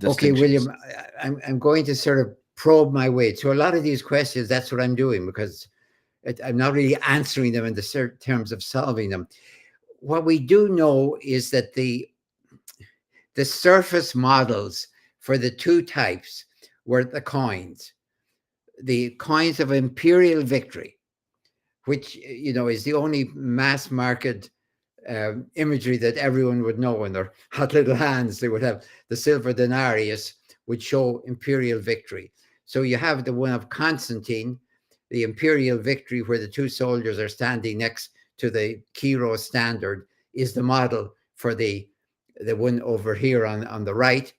Okay, William, I'm going to sort of probe my way. So a lot of these questions, that's what I'm doing, because I'm not really answering them in the terms of solving them. What we do know is that the surface models for the two types were the coins of imperial victory, which, is the only mass market imagery that everyone would know. In their hot little hands, they would have the silver denarius, would show imperial victory. So you have the one of Constantine, the imperial victory, where the two soldiers are standing next to the Kiro standard, is the model for the one over here on the right.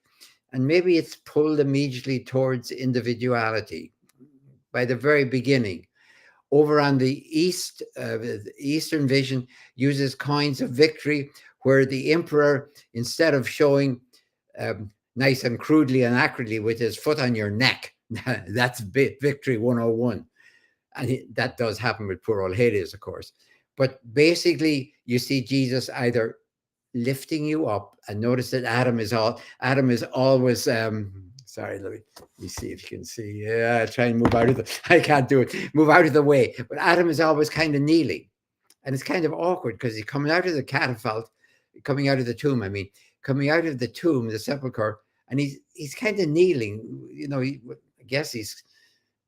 And maybe it's pulled immediately towards individuality by the very beginning. Over on the east, the Eastern vision uses coins of victory, where the emperor, instead of showing nice and crudely and accurately with his foot on your neck, that's victory 101. And that does happen with poor old Hades, of course. But basically, you see Jesus either lifting you up, and notice that Adam is always sorry, let me see if you can see. Yeah, try and move out of the, I can't do it. Move out of the way. But Adam is always kind of kneeling. And it's kind of awkward because he's coming out of the catafalque, coming out of the tomb, the sepulchre, and he's kind of kneeling. I guess he's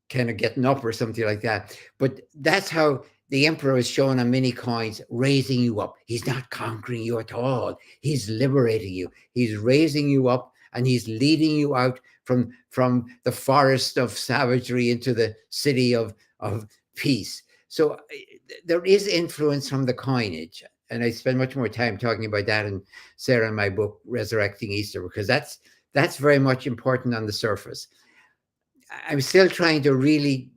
kind of getting up or something like that. But that's how the emperor is shown on many coins, raising you up. He's not conquering you at all. He's liberating you. He's raising you up, and he's leading you out from the forest of savagery into the city of peace. So there is influence from the coinage. and I spend much more time talking about that and Sarah in my book, Resurrecting Easter, because that's very much important on the surface. I'm still trying to really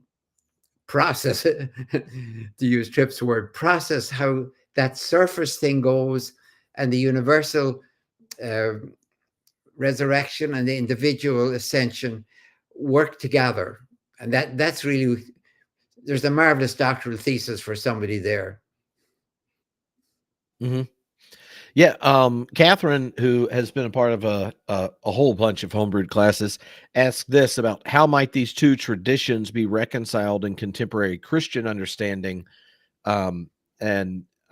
process it, to use Tripp's word, process how that surface thing goes and the universal uh, resurrection and the individual ascension work together. And that's really, there's a marvelous doctoral thesis for somebody there. Mm-hmm. Yeah, Catherine, who has been a part of a whole bunch of homebrewed classes, asked this about how might these two traditions be reconciled in contemporary Christian understanding, and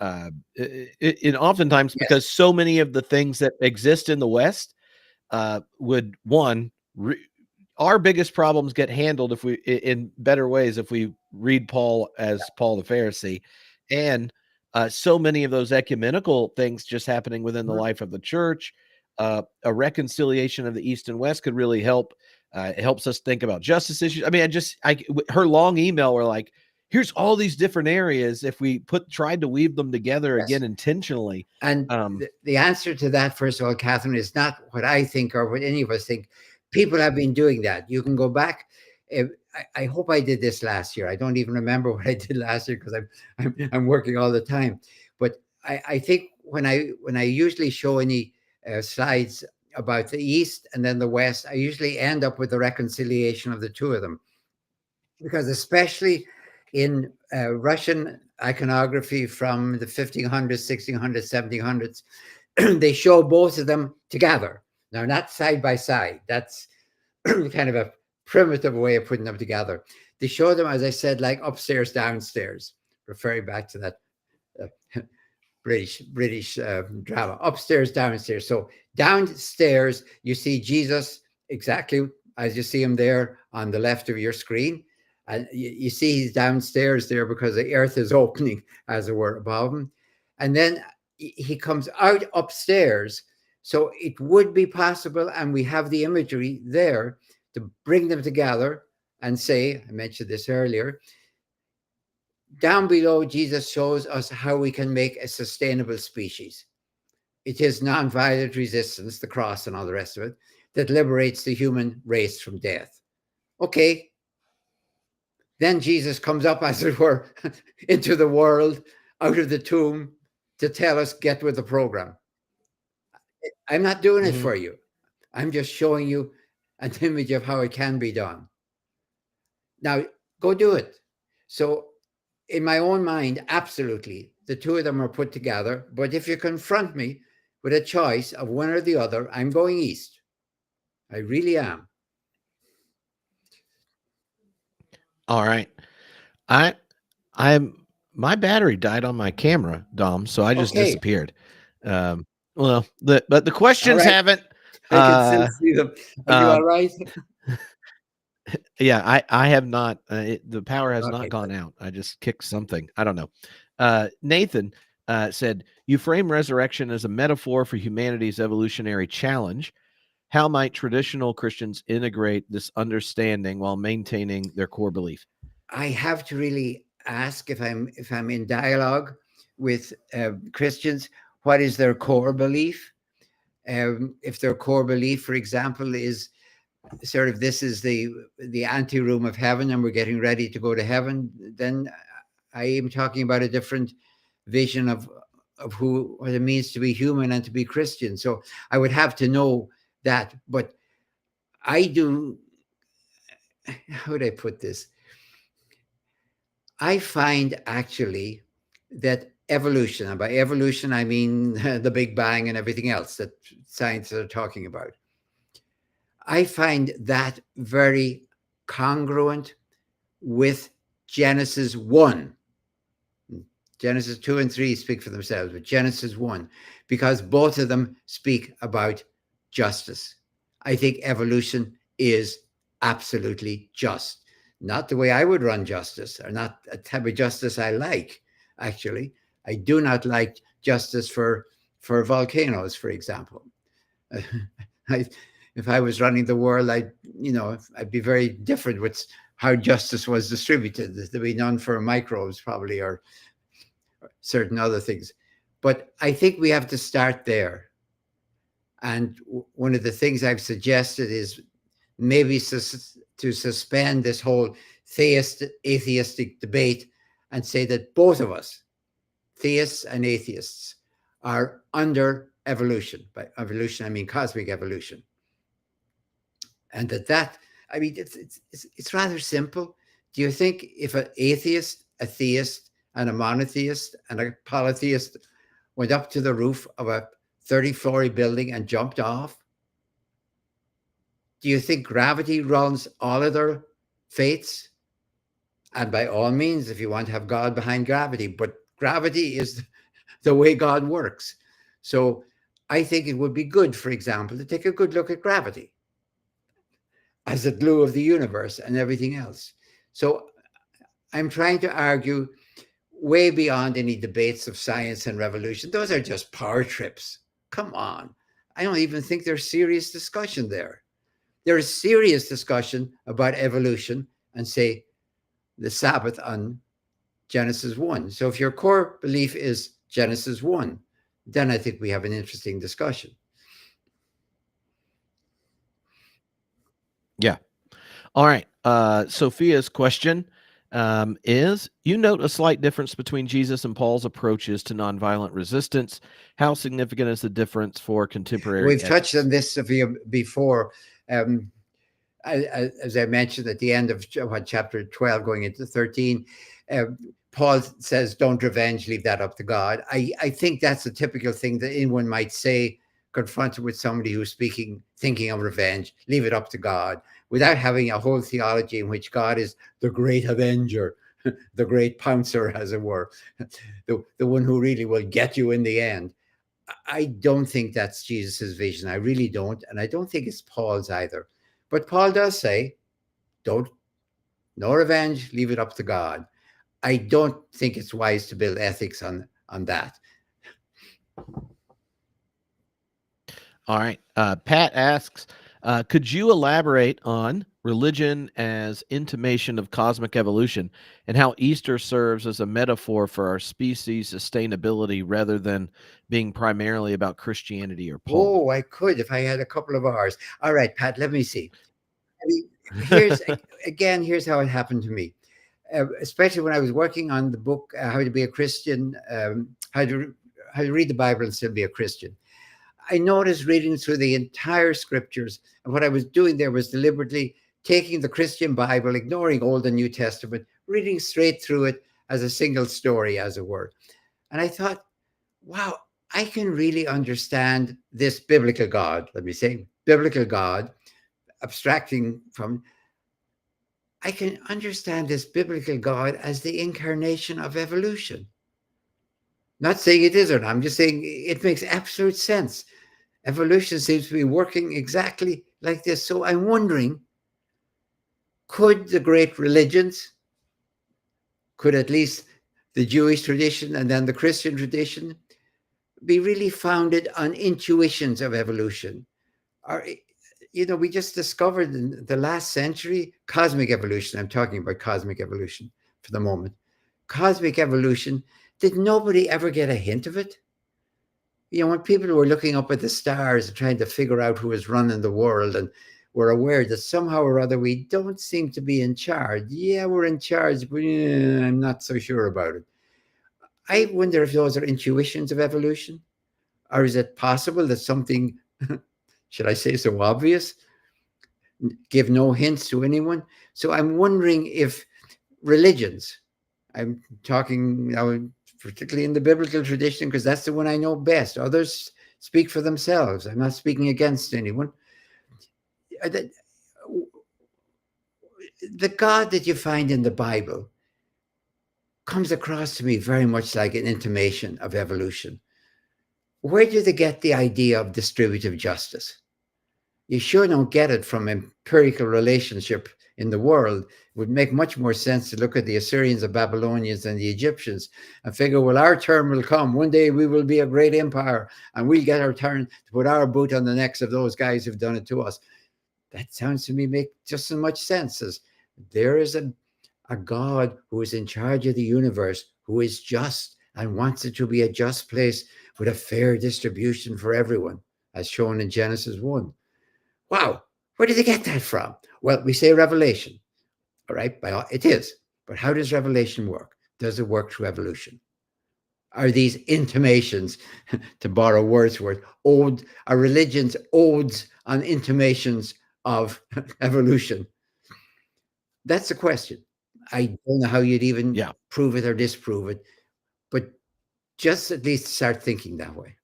oftentimes Yes. because so many of the things that exist in the West would our biggest problems get handled if we in better ways if we read Paul as Paul the Pharisee, and so many of those ecumenical things just happening within the life of the church. A reconciliation of the East and West could really help. It helps us think about justice issues. I mean, her long email were like, here's all these different areas. If we tried to weave them together Yes. again intentionally. And the answer to that, first of all, Catherine, is not what I think or what any of us think. People have been doing that. You can go back. I hope I did this last year. I don't even remember what I did last year because I'm working all the time. But I think when I usually show any slides about the East and then the West, I usually end up with the reconciliation of the two of them, because especially in Russian iconography from the 1500s, 1600s, 1700s, they show both of them together. Now, not side by side. That's kind of a primitive way of putting them together. They show them, as I said, like upstairs, downstairs, referring back to that British drama. Upstairs, downstairs. So downstairs, you see Jesus exactly as you see him there on the left of your screen. And you see he's downstairs there because the earth is opening, as it were, above him. And then he comes out upstairs. So it would be possible, and we have the imagery there to bring them together and say, I mentioned this earlier, down below, Jesus shows us how we can make a sustainable species. It is nonviolent resistance, the cross and all the rest of it, that liberates the human race from death. Okay. Then Jesus comes up, as it were, into the world, out of the tomb, to tell us, get with the program. I'm not doing it for you. I'm just showing you an image of how it can be done. Now, go do it. So, in my own mind, absolutely, the two of them are put together. But if you confront me with a choice of one or the other, I'm going east. I really am. All right. My battery died on my camera, Dom, so I just disappeared. Well, but the questions haven't. I can still see them. Are you all right? Yeah, I have not. The power has not gone out. I just kicked something. I don't know. Nathan said, "You frame resurrection as a metaphor for humanity's evolutionary challenge. How might traditional Christians integrate this understanding while maintaining their core belief?" I have to really ask, if I'm in dialogue with Christians, what is their core belief? If their core belief, for example, is sort of this is the anteroom of heaven and we're getting ready to go to heaven, then I am talking about a different vision of what it means to be human and to be Christian. So I would have to know that. But I do, how would I put this? I find actually that evolution, and by evolution I mean the Big Bang and everything else that scientists are talking about, I find that very congruent with Genesis 1. Genesis 2 and 3 speak for themselves, but Genesis 1, because both of them speak about justice. I think evolution is absolutely just. Not the way I would run justice, or not a type of justice I like, actually. I do not like justice for volcanoes, for example. If I was running the world, I'd be very different with how justice was distributed. There'd be none for microbes, probably, or certain other things. But I think we have to start there. And one of the things I've suggested is maybe to suspend this whole atheistic debate and say that both of us, theists and atheists, are under evolution. By evolution, I mean cosmic evolution. And I mean, it's rather simple. Do you think if an atheist, a theist, and a monotheist and a polytheist went up to the roof of a 30-story building and jumped off, do you think gravity runs all of their faiths? And by all means, if you want to have God behind gravity, but gravity is the way God works. So I think it would be good, for example, to take a good look at gravity as the glue of the universe and everything else. So I'm trying to argue way beyond any debates of science and revolution. Those are just power trips. Come on. I don't even think there's serious discussion there. There is serious discussion about evolution and, say, the Sabbath on Genesis 1. So if your core belief is Genesis 1, then I think we have an interesting discussion. Yeah. All right. Sophia's question is, you note a slight difference between Jesus and Paul's approaches to nonviolent resistance. How significant is the difference for contemporary? We've touched on this, Sophia, before. As I mentioned at the end of chapter 12, going into 13, Paul says, don't revenge, leave that up to God. I think that's a typical thing that anyone might say, confronted with somebody who's thinking of revenge, leave it up to God, without having a whole theology in which God is the great avenger, the great pouncer, as it were, the one who really will get you in the end. I don't think that's Jesus's vision. I really don't. And I don't think it's Paul's either. But Paul does say, no revenge, leave it up to God. I don't think it's wise to build ethics on that. All right. Pat asks, could you elaborate on religion as intimation of cosmic evolution and how Easter serves as a metaphor for our species' sustainability rather than being primarily about Christianity or Paul? Oh, I could if I had a couple of hours. All right, Pat, let me see. I mean, here's how it happened to me. Especially when I was working on the book, How to Be a Christian, how to read the Bible and still be a Christian. I noticed reading through the entire scriptures, and what I was doing there was deliberately taking the Christian Bible, ignoring Old and New Testament, reading straight through it as a single story, as it were. And I thought, wow, I can really understand this biblical God, let me say, biblical God, abstracting from, I can understand this biblical God as the incarnation of evolution. Not saying it isn't, I'm just saying it makes absolute sense. Evolution seems to be working exactly like this. So I'm wondering, could the great religions, could at least the Jewish tradition and then the Christian tradition, be really founded on intuitions of evolution? Or, we just discovered in the last century, cosmic evolution. I'm talking about cosmic evolution for the moment. Cosmic evolution, did nobody ever get a hint of it? When people were looking up at the stars and trying to figure out who was running the world, and were aware that somehow or other we don't seem to be in charge. Yeah, we're in charge, but I'm not so sure about it. I wonder if those are intuitions of evolution, or is it possible that something, should I say so obvious, give no hints to anyone? So I'm wondering if religions, I'm talking now particularly in the biblical tradition, because that's the one I know best. Others speak for themselves. I'm not speaking against anyone. The God that you find in the Bible comes across to me very much like an intimation of evolution. Where do they get the idea of distributive justice? You sure don't get it from empirical relationship in the world. It would make much more sense to look at the Assyrians, the Babylonians, and the Egyptians and figure, well, our turn will come. One day we will be a great empire and we'll get our turn to put our boot on the necks of those guys who've done it to us. That sounds to me make just as much sense as there is a God who is in charge of the universe, who is just and wants it to be a just place with a fair distribution for everyone, as shown in Genesis 1. Wow, where did they get that from? Well, we say revelation, all right? It is. But how does revelation work? Does it work through evolution? Are these intimations, to borrow Wordsworth, are religions odes on intimations of evolution? That's the question. I don't know how you'd even prove it or disprove it, but just at least start thinking that way.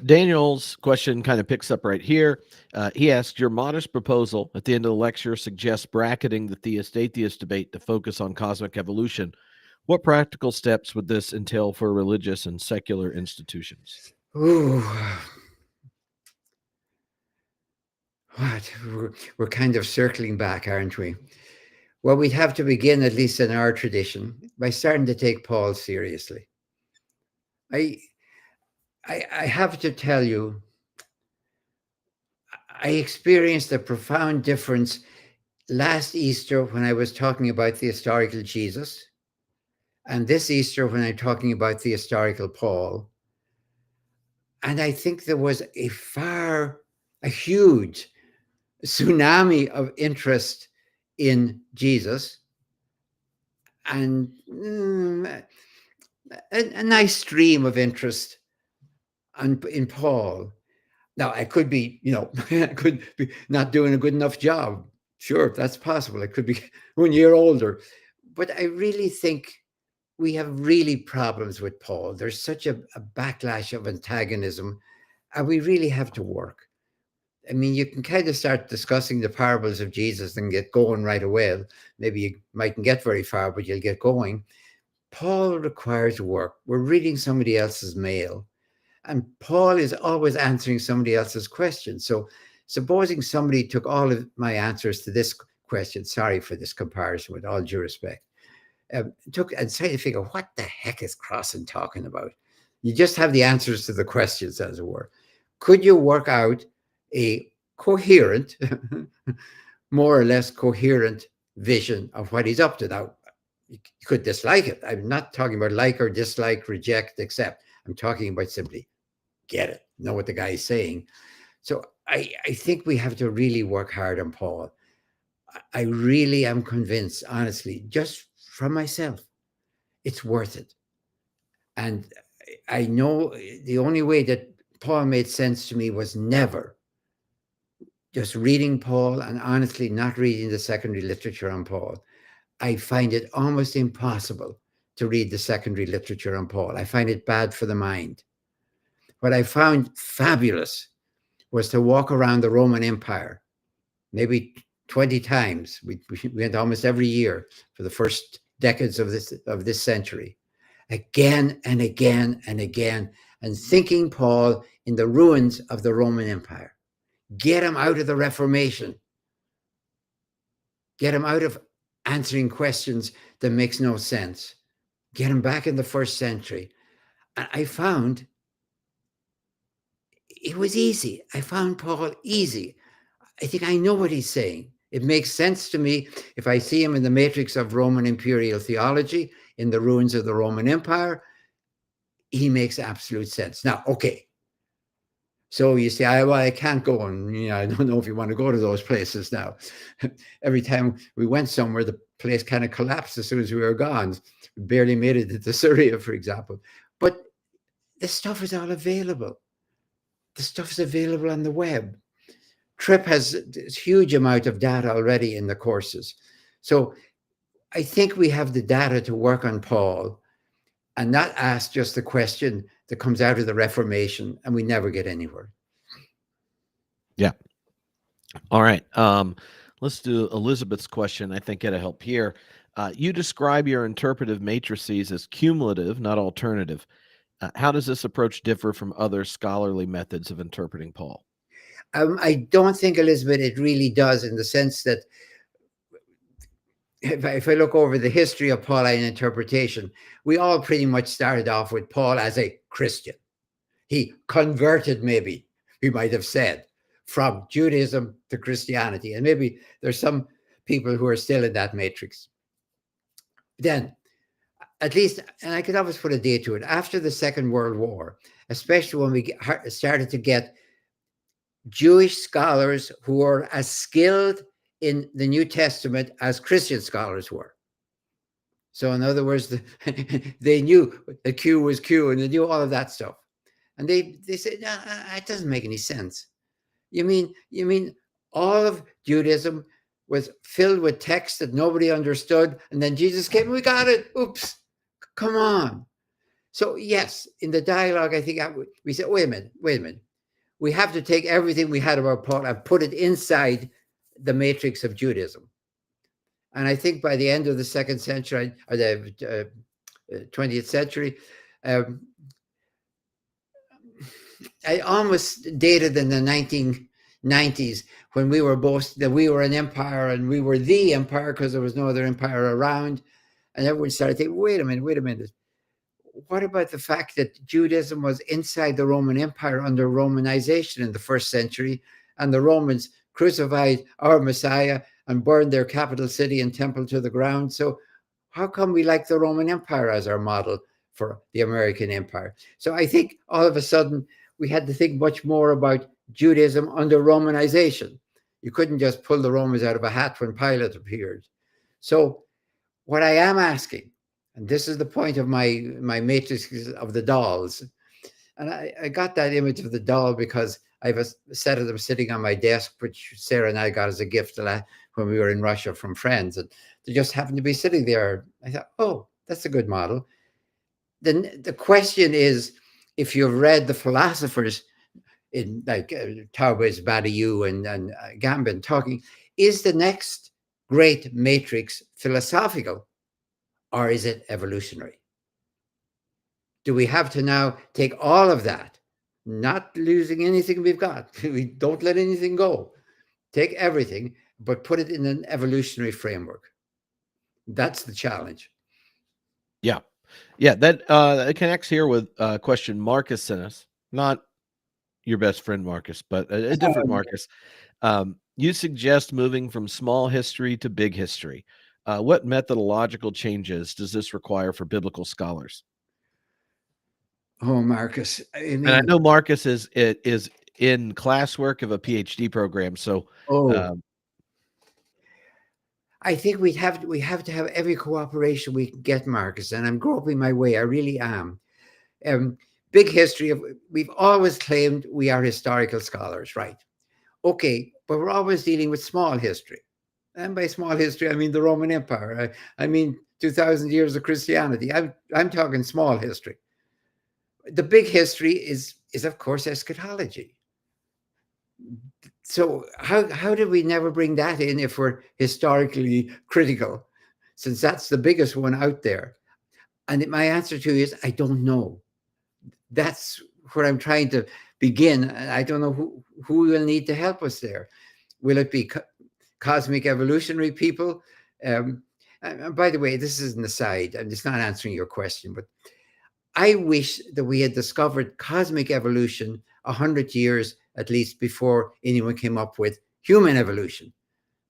Daniel's question kind of picks up right here. He asked, your modest proposal at the end of the lecture suggests bracketing the theist-atheist debate to focus on cosmic evolution. What practical steps would this entail for religious and secular institutions? Ooh. What? We're kind of circling back, aren't we? Well, we'd have to begin, at least in our tradition, by starting to take Paul seriously. I have to tell you, I experienced a profound difference last Easter when I was talking about the historical Jesus, and this Easter when I'm talking about the historical Paul. And I think there was a huge tsunami of interest in Jesus and a nice stream of interest in Paul. Now, I could be, I could be not doing a good enough job. Sure, that's possible. I could be 1 year older. But I really think we have really problems with Paul. There's such a backlash of antagonism, and we really have to work. I mean, you can kind of start discussing the parables of Jesus and get going right away. Maybe you mightn't get very far, but you'll get going. Paul requires work. We're reading somebody else's mail, and Paul is always answering somebody else's question. So supposing somebody took all of my answers to this question, sorry for this comparison with all due respect, took and tried to figure, what the heck is Crossan talking about? You just have the answers to the questions, as it were. Could you work out a coherent, more or less coherent vision of what he's up to? Now, you could dislike it. I'm not talking about like or dislike, reject, accept. I'm talking about simply get it, know what the guy is saying. So I think we have to really work hard on Paul. I really am convinced, honestly, just from myself, it's worth it. And I know the only way that Paul made sense to me was never just reading Paul and honestly not reading the secondary literature on Paul. I find it almost impossible to read the secondary literature on Paul. I find it bad for the mind. What I found fabulous was to walk around the Roman Empire, maybe 20 times. We went almost every year for the first decades of this century, again and again and again, and thinking Paul in the ruins of the Roman Empire. Get him out of the Reformation. Get him out of answering questions that makes no sense. Get him back in the first century. And I found it was easy. I found Paul easy. I think I know what he's saying. It makes sense to me if I see him in the matrix of Roman imperial theology, in the ruins of the Roman Empire. He makes absolute sense. Now, okay. So you say, I can't go, and I don't know if you want to go to those places now. Every time we went somewhere, the place kind of collapsed as soon as we were gone. We barely made it to Syria, for example. But the stuff is all available. The stuff is available on the web. Trip has a huge amount of data already in the courses. So I think we have the data to work on Paul and not ask just the question that comes out of the Reformation, and we never get anywhere. Yeah. All right. Let's do Elizabeth's question. I think it'll help here. You describe your interpretive matrices as cumulative, not alternative. How does this approach differ from other scholarly methods of interpreting Paul? I don't think, Elizabeth, it really does, in the sense that if I look over the history of Pauline interpretation, we all pretty much started off with Paul as a Christian. He converted, maybe, we might have said, from Judaism to Christianity. And maybe there's some people who are still in that matrix. Then at least, and I could always put a date to it, after the Second World War, especially when we started to get Jewish scholars who were as skilled in the New Testament as Christian scholars were. So in other words, they knew the Q was Q, and they knew all of that stuff. And they said, no, it doesn't make any sense. You mean all of Judaism was filled with text that nobody understood, and then Jesus came, we got it. Oops, come on. So yes, in the dialogue, I think we said, wait a minute. We have to take everything we had about Paul and put it inside the matrix of Judaism. And I think by the end of the second century, or the 20th century, I almost dated in the 1990s when we were both that we were an empire and we were the empire because there was no other empire around. And everyone started thinking, wait a minute. What about the fact that Judaism was inside the Roman Empire under Romanization in the first century, and the Romans crucified our Messiah and burned their capital city and temple to the ground? So how come we like the Roman Empire as our model for the American empire? So I think all of a sudden we had to think much more about Judaism under Romanization. You couldn't just pull the Romans out of a hat when Pilate appeared. So what I am asking, and this is the point of my matrix of the dolls, and I got that image of the doll because I have a set of them sitting on my desk, which Sarah and I got as a gift when we were in Russia from friends, and they just happened to be sitting there. I thought, oh, that's a good model. Then the question is, if you've read the philosophers in like Taubes, Badiou, and Gambin talking, is the next great matrix philosophical, or is it evolutionary? Do we have to now take all of that, not losing anything we've got? We don't let anything go. Take everything, but put it in an evolutionary framework. That's the challenge. Yeah. That it connects here with a question Marcus sent us. Not your best friend Marcus, but a different Marcus. You suggest moving from small history to big history. What methodological changes does this require for biblical scholars? Oh, Marcus. And I know Marcus is in classwork of a PhD program. So I think we have to have every cooperation we can get, Marcus, and I'm groping my way. I really am. Big history we've always claimed we are historical scholars, right? Okay, but we're always dealing with small history. And by small history, I mean the Roman Empire. I mean 2,000 years of Christianity. I'm talking small history. The big history is of course eschatology. So how did we never bring that in if we're historically critical, since that's the biggest one out there? And my answer to you is I don't know. That's where I'm trying to begin. I don't know who will need to help us there. Will it be cosmic evolutionary people? And by the way, this is an aside. I'm just not answering your question, but I wish that we had discovered cosmic evolution 100 years at least before anyone came up with human evolution,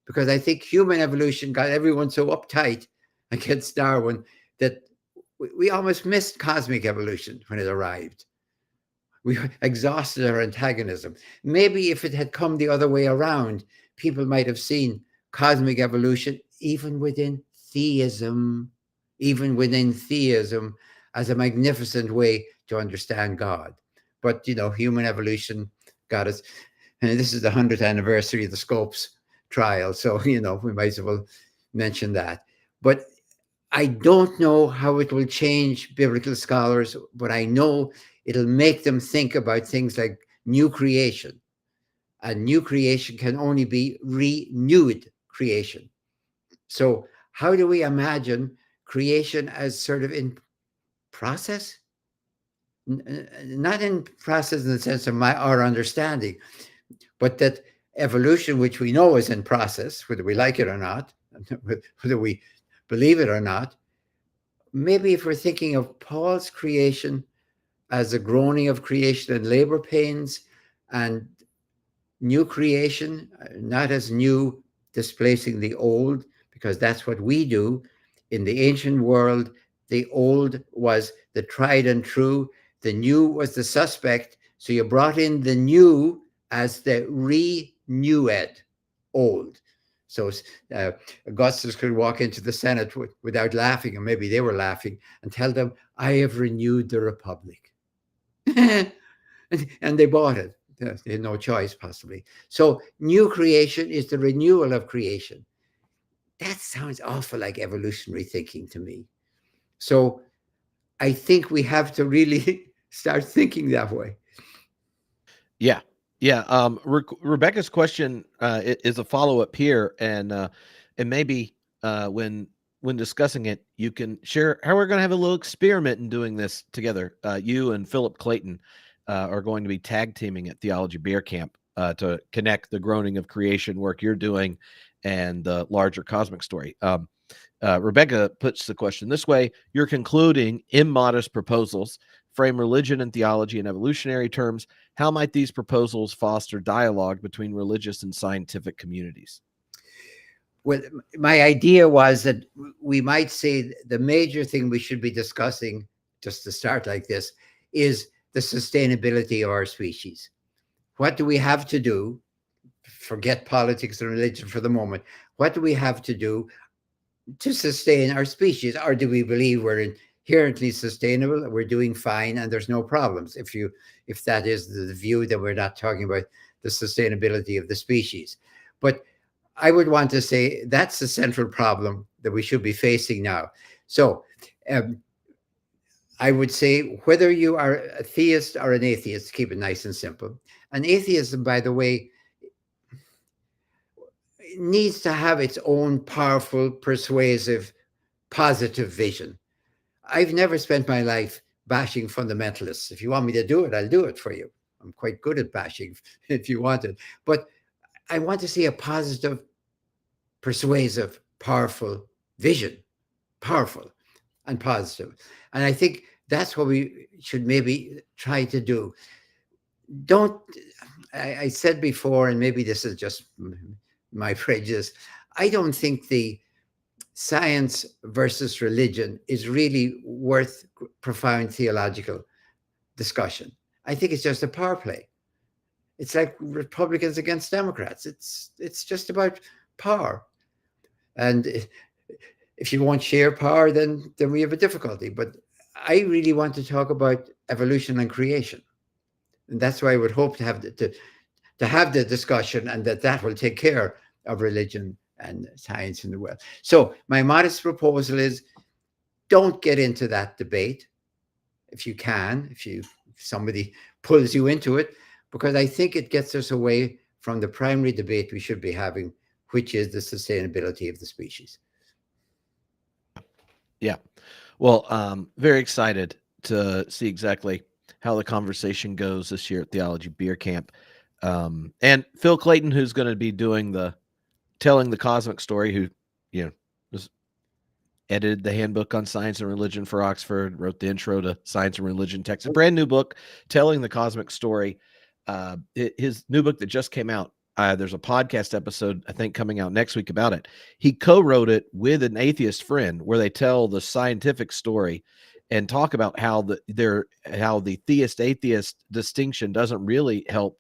because I think human evolution got everyone so uptight against Darwin that we almost missed cosmic evolution when it arrived. We exhausted our antagonism. Maybe if it had come the other way around, people might have seen cosmic evolution even within theism, as a magnificent way to understand God. But, human evolution got us. And this is the 100th anniversary of the Scopes trial. So, we might as well mention that. But I don't know how it will change biblical scholars, but I know it'll make them think about things like new creation. And new creation can only be renewed creation. So how do we imagine creation as sort of in process? Not in process in the sense of our understanding, but that evolution, which we know is in process, whether we like it or not, whether we believe it or not. Maybe if we're thinking of Paul's creation as a groaning of creation and labor pains, and new creation, not as new displacing the old, because that's what we do in the ancient world. The old was the tried and true. The new was the suspect. So you brought in the new as the renewed old. So Augustus could walk into the Senate without laughing, and maybe they were laughing, and tell them, I have renewed the Republic. And they bought it. They had no choice, possibly. So new creation is the renewal of creation. That sounds awful like evolutionary thinking to me. So I think we have to really start thinking that way. Yeah. Yeah. Rebecca's question is a follow up here, and maybe when discussing it, you can share how we're going to have a little experiment in doing this together. You and Philip Clayton are going to be tag teaming at Theology Beer Camp to connect the groaning of creation work you're doing and the larger cosmic story. Rebecca puts the question this way: you're concluding immodest proposals frame religion and theology in evolutionary terms. How might these proposals foster dialogue between religious and scientific communities? Well, my idea was that we might say the major thing we should be discussing, just to start like this, is the sustainability of our species. What do we have to do? Forget politics and religion for the moment. What do we have to do to sustain our species? Or do we believe we're inherently sustainable, we're doing fine, and there's no problems? If that is the view, then we're not talking about the sustainability of the species. But I would want to say that's the central problem that we should be facing now. So I would say whether you are a theist or an atheist, keep it nice and simple. And atheism, by the way, needs to have its own powerful, persuasive, positive vision. I've never spent my life bashing fundamentalists. If you want me to do it, I'll do it for you. I'm quite good at bashing if you want it. But I want to see a positive, persuasive, powerful vision, powerful and positive. And I think that's what we should maybe try to do. I said before, and maybe this is just my prejudice, I don't think the science versus religion is really worth profound theological discussion. I think it's just a power play. It's like Republicans against Democrats. It's just about power. And if you won't share power, then we have a difficulty. But I really want to talk about evolution and creation. And that's why I would hope to have the discussion, and that will take care of religion and science in the world. So my modest proposal is, don't get into that debate if you can, if somebody pulls you into it, because I think it gets us away from the primary debate we should be having, which is the sustainability of the species. Yeah. Well, very excited to see exactly how the conversation goes this year at Theology Beer Camp. And Phil Clayton, who's going to be telling the cosmic story, who, was edited the handbook on science and religion for Oxford, wrote the intro to science and religion text, a brand new book telling the cosmic story. His new book that just came out, there's a podcast episode, I think, coming out next week about it. He co-wrote it with an atheist friend, where they tell the scientific story and talk about how the theist atheist distinction doesn't really help.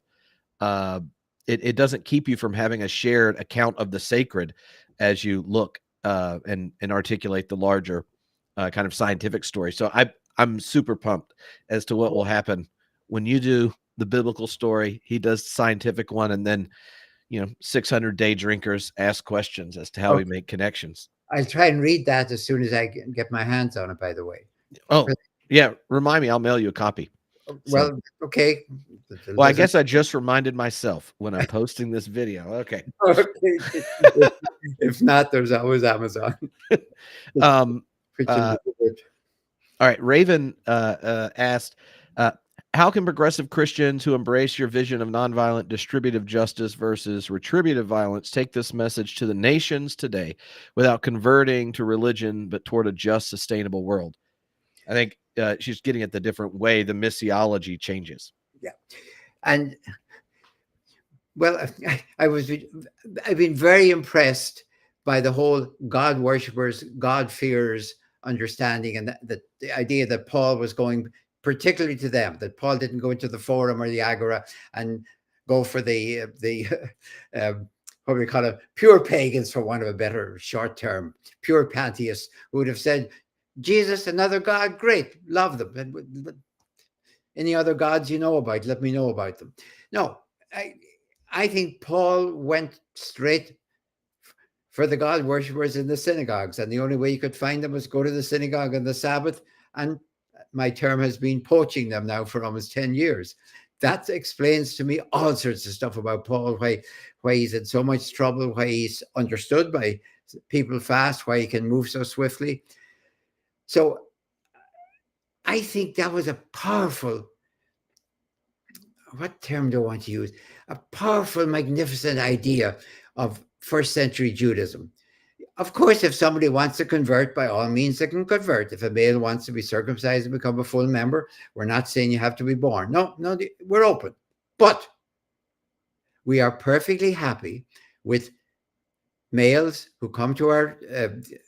It doesn't keep you from having a shared account of the sacred as you look and articulate the larger kind of scientific story. So I'm super pumped as to what will happen when you do the biblical story, he does the scientific one, and then 600 day drinkers ask questions as to how we make connections. I'll try and read that as soon as I get my hands on it, by the way. Oh, yeah. Remind me, I'll mail you a copy. Well, okay. Well, I guess I just reminded myself when I'm posting this video. Okay. Okay. If not, there's always Amazon. All right. Raven asked, how can progressive Christians who embrace your vision of nonviolent distributive justice versus retributive violence take this message to the nations today without converting to religion, but toward a just, sustainable world? I think she's getting at the different way the missiology changes. Yeah. And well, I've been very impressed by the whole God worshippers, God fearers understanding, and the idea that Paul was going particularly to them, that Paul didn't go into the forum or the agora and go for the what we call it, pure pagans, for want of a better short term, pure pantheists, who would have said, Jesus, another God, great, love them. And any other gods you know about, let me know about them. No, I think Paul went straight for the God worshippers in the synagogues, and the only way you could find them was go to the synagogue on the Sabbath. And my term has been poaching them now for almost 10 years. That explains to me all sorts of stuff about Paul, why he's in so much trouble, why he's understood by people fast, why he can move so swiftly. So I think that was a powerful, what term do I want to use? A powerful, magnificent idea of first century Judaism. Of course, if somebody wants to convert, by all means, they can convert. If a male wants to be circumcised and become a full member, we're not saying you have to be born. No, we're open. But we are perfectly happy with males who come to our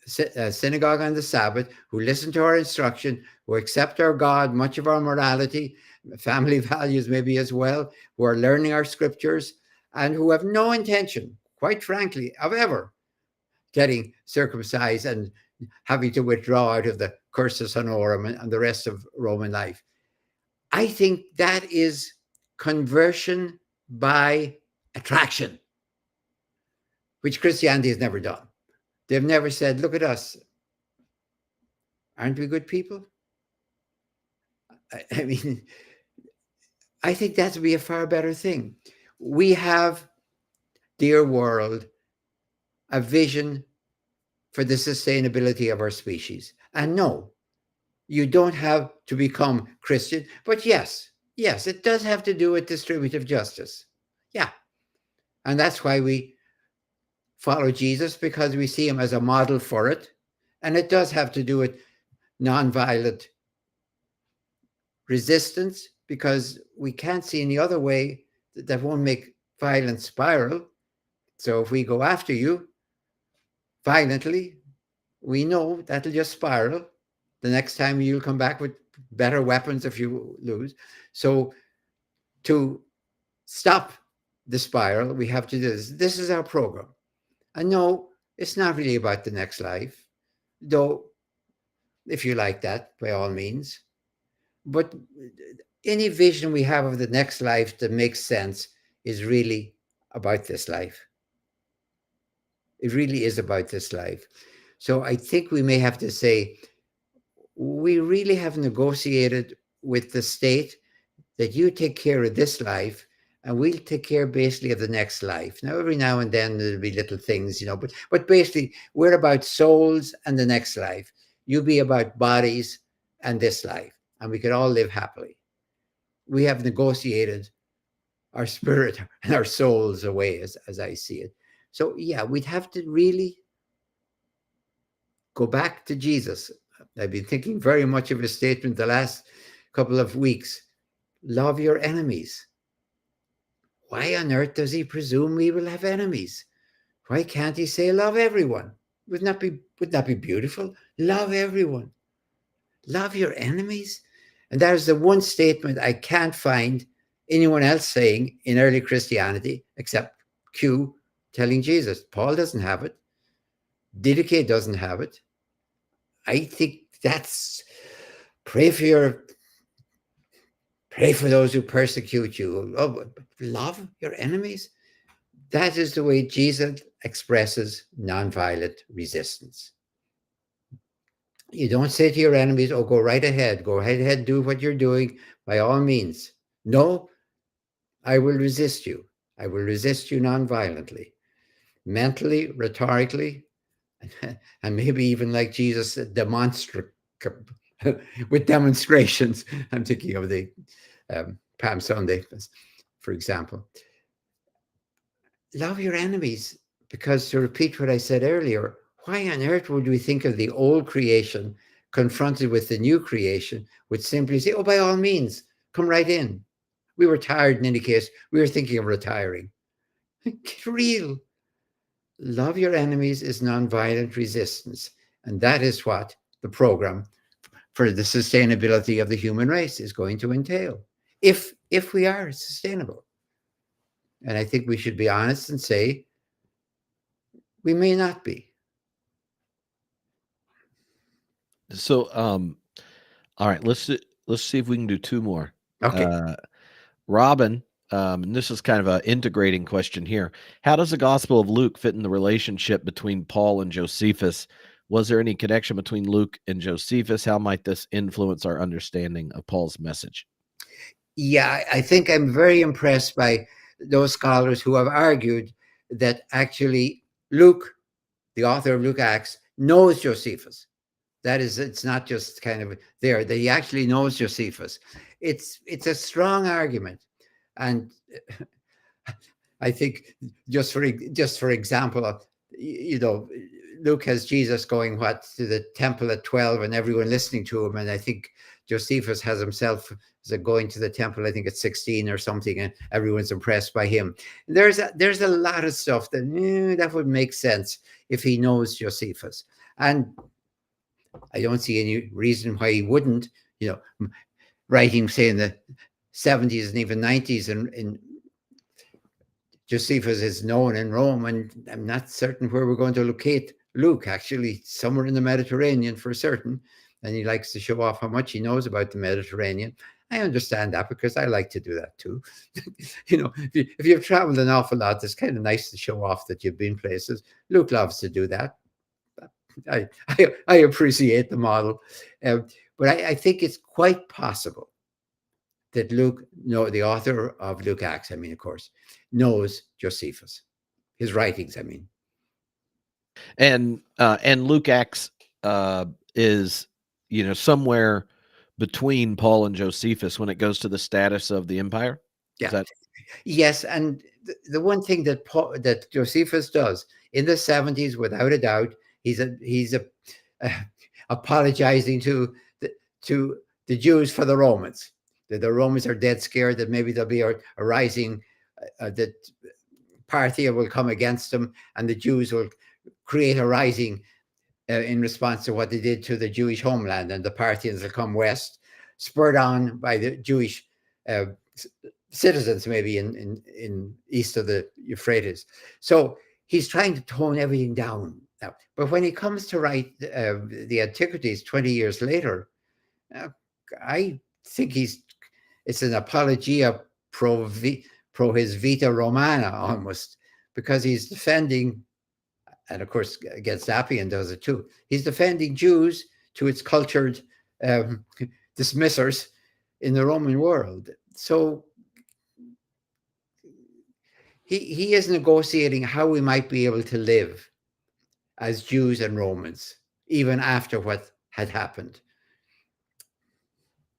synagogue on the Sabbath, who listen to our instruction, who accept our God, much of our morality, family values maybe as well, who are learning our scriptures, and who have no intention, quite frankly, of ever getting circumcised and having to withdraw out of the cursus honorum and the rest of Roman life. I think that is conversion by attraction, which Christianity has never done. They've never said, look at us. Aren't we good people? I mean, I think that would be a far better thing. We have, dear world, a vision for the sustainability of our species. And no, you don't have to become Christian, but yes, it does have to do with distributive justice. Yeah. And that's why we follow Jesus, because we see him as a model for it. And it does have to do with nonviolent resistance, because we can't see any other way that won't make violence spiral. So if we go after you violently, we know that'll just spiral. The next time you'll come back with better weapons if you lose. So to stop the spiral, we have to do this. This is our program. And no, it's not really about the next life, though, if you like that, by all means. But any vision we have of the next life that makes sense is really about this life. It really is about this life. So I think we may have to say, we really have negotiated with the state that you take care of this life and we'll take care basically of the next life. Now, every now and then there'll be little things, but basically we're about souls and the next life. You be about bodies and this life, and we could all live happily. We have negotiated our spirit and our souls away, as I see it. So yeah, we'd have to really go back to Jesus. I've been thinking very much of his statement the last couple of weeks. Love your enemies. Why on earth does he presume we will have enemies? Why can't he say love everyone? Would that be beautiful? Love everyone. Love your enemies. And that is the one statement I can't find anyone else saying in early Christianity, except Q telling Jesus. Paul doesn't have it. Didache doesn't have it. I think that's pray for those who persecute you. Love your enemies. That is the way Jesus expresses nonviolent resistance. You don't say to your enemies, oh, go right ahead, do what you're doing by all means. No, I will resist you. I will resist you nonviolently, mentally, rhetorically, and maybe even like Jesus, with demonstrations. I'm thinking of the Palm Sunday, for example. Love your enemies, because to repeat what I said earlier, why on earth would we think of the old creation confronted with the new creation would simply say, oh, by all means, come right in. We were tired in any case. We were thinking of retiring. Get real. Love your enemies is nonviolent resistance. And that is what the program for the sustainability of the human race is going to entail, if we are sustainable. And I think we should be honest and say we may not be. So, all right, let's see if we can do two more. Okay. Robin, and this is kind of an integrating question here. How does the Gospel of Luke fit in the relationship between Paul and Josephus? Was there any connection between Luke and Josephus? How might this influence our understanding of Paul's message? Yeah, I think I'm very impressed by those scholars who have argued that actually Luke, the author of Luke Acts, knows Josephus. That is, it's not just kind of there, that he actually knows Josephus. It's a strong argument. And I think just for example, Luke has Jesus going to the temple at 12 and everyone listening to him. And I think Josephus has himself going to the temple, I think at 16 or something, and everyone's impressed by him. There's a lot of stuff that would make sense if he knows Josephus. And I don't see any reason why he wouldn't, writing, say, in the 70s and even 90s, and Josephus is known in Rome, and I'm not certain where we're going to locate Luke, actually, somewhere in the Mediterranean for certain. And he likes to show off how much he knows about the Mediterranean. I understand that because I like to do that too. If you've traveled an awful lot, it's kind of nice to show off that you've been places. Luke loves to do that. I appreciate the model. But I think it's quite possible that Luke, the author of Luke Acts, of course, knows Josephus, his writings, And Luke Acts is, somewhere between Paul and Josephus when it goes to the status of the empire. Yeah. Yes, and the one thing that Josephus does in the 70s, without a doubt, he's apologizing to the Jews for the Romans. That the Romans are dead scared that maybe there'll be a rising, that Parthia will come against them, and the Jews will create a rising in response to what they did to the Jewish homeland, and the Parthians will come west, spurred on by the Jewish citizens, maybe in east of the Euphrates. So he's trying to tone everything down now. But when he comes to write the Antiquities 20 years later, I think it's an apologia pro his vita romana almost, because he's defending, and of course against Appian does it too, he's defending Jews to its cultured dismissers in the Roman world. So he is negotiating how we might be able to live as Jews and Romans, even after what had happened.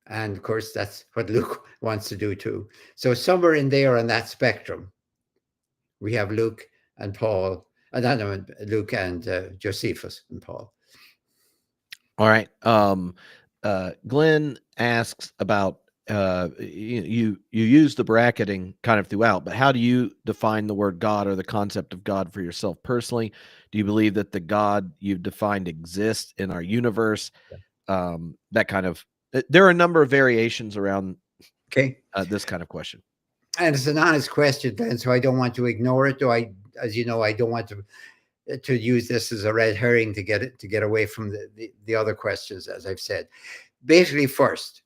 And of course, that's what Luke wants to do too. So somewhere in there on that spectrum, we have Luke and Paul, Luke and Josephus and Paul. All right. Glenn asks about, you use the bracketing kind of throughout, but how do you define the word God or the concept of God for yourself personally? Do you believe that the God you've defined exists in our universe? That kind of, there are a number of variations around this kind of question. And it's an honest question, Ben, so I don't want to ignore it. As you know, I don't want to use this as a red herring to get away from the other questions, as I've said. Basically, first,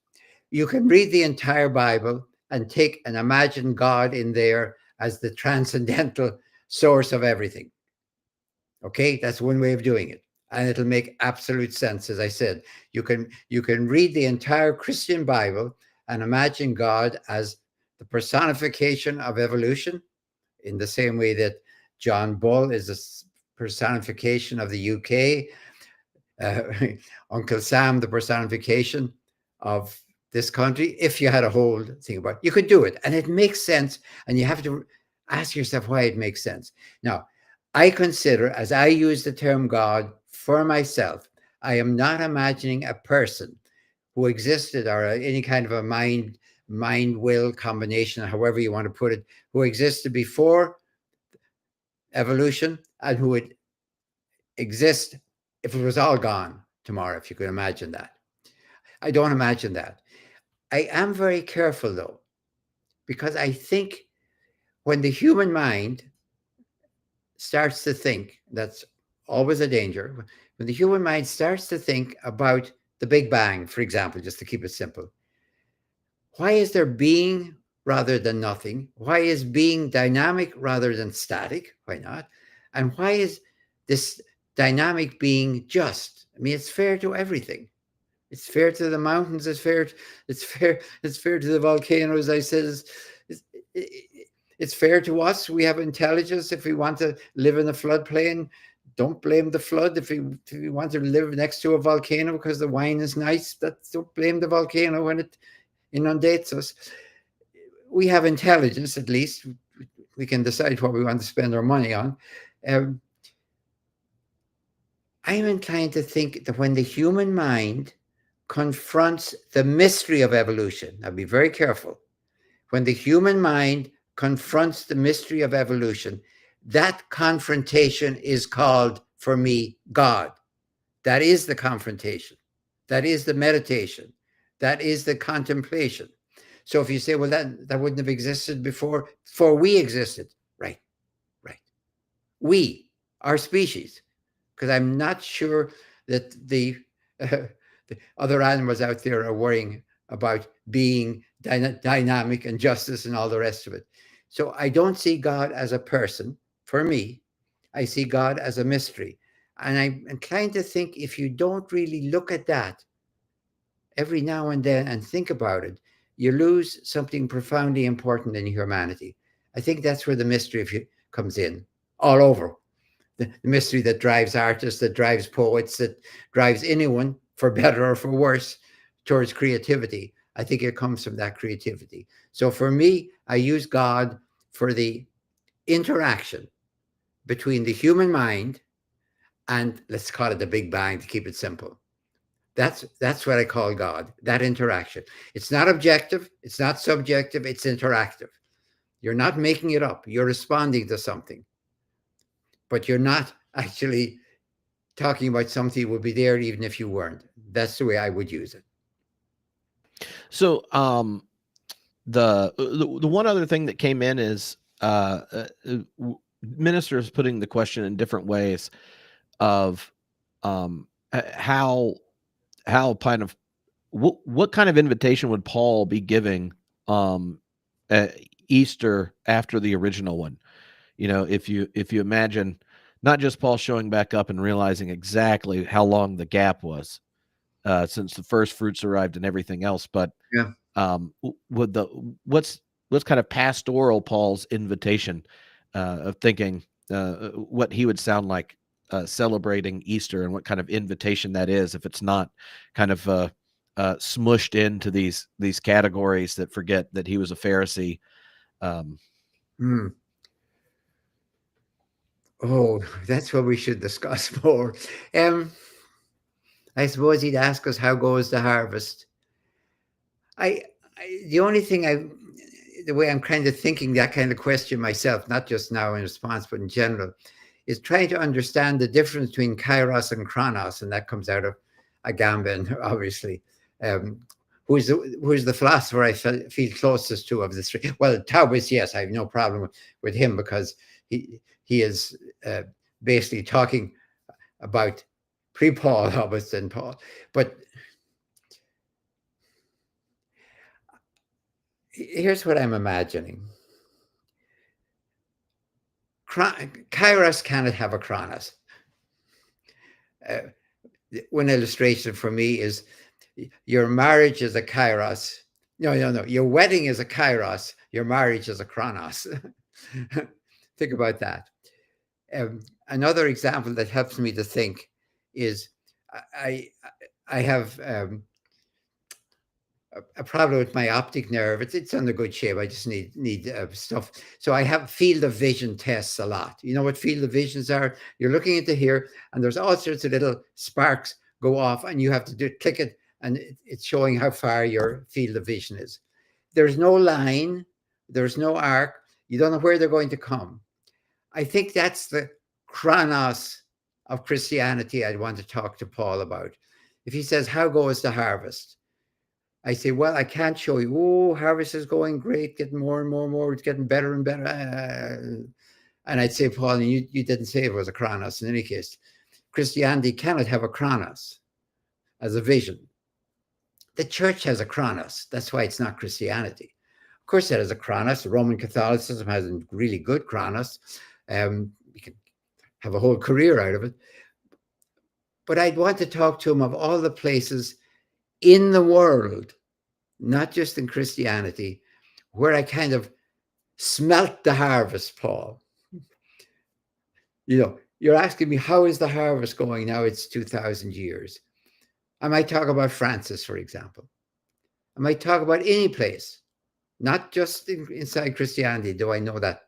you can read the entire Bible and take and imagine God in there as the transcendental source of everything. Okay, that's one way of doing it, and it'll make absolute sense. As I said, you can read the entire Christian Bible and imagine God as the personification of evolution, in the same way that John Bull is a personification of the UK, Uncle Sam the personification of this country. If you had a whole thing about it, you could do it, and it makes sense, and you have to ask yourself why it makes sense. Now, I consider, as I use the term God for myself, I am not imagining a person who existed, or any kind of a mind-will combination, however you want to put it, who existed before evolution and who would exist if it was all gone tomorrow, if you could imagine that. I don't imagine that. I am very careful, though, because I think when the human mind starts to think, that's always a danger. When the human mind starts to think about the Big Bang, for example, just to keep it simple, why is there being rather than nothing? Why is being dynamic rather than static? Why not? And why is this dynamic being just? I mean, it's fair to everything. It's fair to the mountains. It's fair to the volcanoes. I said it's fair to us. We have intelligence. If we want to live in a floodplain, don't blame the flood. If we want to live next to a volcano because the wine is nice, don't blame the volcano when it inundates us. We have intelligence, at least. We can decide what we want to spend our money on. I'm inclined to think that when the human mind confronts the mystery of evolution, I'll be very careful. When the human mind confronts the mystery of evolution, that confrontation is called, for me, God. That is the confrontation. That is the meditation. That is the contemplation. So if you say, well, that wouldn't have existed before we existed. Right. We, our species, because I'm not sure that the other animals out there are worrying about being dynamic and justice and all the rest of it. So I don't see God as a person. For me, I see God as a mystery. And I'm inclined to think if you don't really look at that every now and then and think about it, you lose something profoundly important in humanity. I think that's where the mystery comes in, all over. The mystery that drives artists, that drives poets, that drives anyone, for better or for worse, towards creativity. I think it comes from that creativity. So for me, I use God for the interaction between the human mind and, let's call it the Big Bang to keep it simple. That's what I call God, that interaction. It's not objective, it's not subjective, it's interactive. You're not making it up. You're responding to something. But you're not actually talking about something that would be there even if you weren't. That's the way I would use it. So the one other thing that came in is ministers putting the question in different ways of how kind of what kind of invitation would Paul be giving at Easter after the original one? You know, if you imagine not just Paul showing back up and realizing exactly how long the gap was since the first fruits arrived and everything else, but Yeah. what's kind of pastoral Paul's invitation of thinking what he would sound like celebrating Easter, and what kind of invitation that is, if it's not kind of smushed into these categories that forget that he was a Pharisee. Oh, that's what we should discuss more. I suppose he'd ask us, how goes the harvest? The only thing the way I'm kind of thinking that kind of question myself, not just now in response, but in general, is trying to understand the difference between kairos and chronos, and that comes out of Agamben, obviously. Who's the philosopher I feel closest to of the three? Well, Taubes, yes, I have no problem with him, because he is basically talking about pre-Paul, Hobbes and Paul. But here's what I'm imagining. Kairos cannot have a chronos. One illustration for me is your marriage is a kairos. No. Your wedding is a kairos. Your marriage is a chronos. Think about that. Another example that helps me to think is I have a problem with my optic nerve. It's under good shape. I just need stuff. So I have field of vision tests a lot. You know what field of visions are? You're looking into here, and there's all sorts of little sparks go off, and you have to click it, and it's showing how far your field of vision is. There's no line. There's no arc. You don't know where they're going to come. I think that's the chronos of Christianity I'd want to talk to Paul about. If he says, how goes the harvest? I say, well, I can't show you. Oh, harvest is going great, getting more and more and more. It's getting better and better. And I'd say, Paul, you didn't say it was a chronos. In any case, Christianity cannot have a chronos as a vision. The church has a chronos. That's why it's not Christianity. Of course, it has a chronos. Roman Catholicism has a really good chronos. You can have a whole career out of it. But I'd want to talk to him of all the places in the world, not just in Christianity, where I kind of smelt the harvest, Paul. You're asking me, how is the harvest going now? It's 2,000 years. I might talk about Francis, for example. I might talk about any place, not just inside Christianity. Do I know that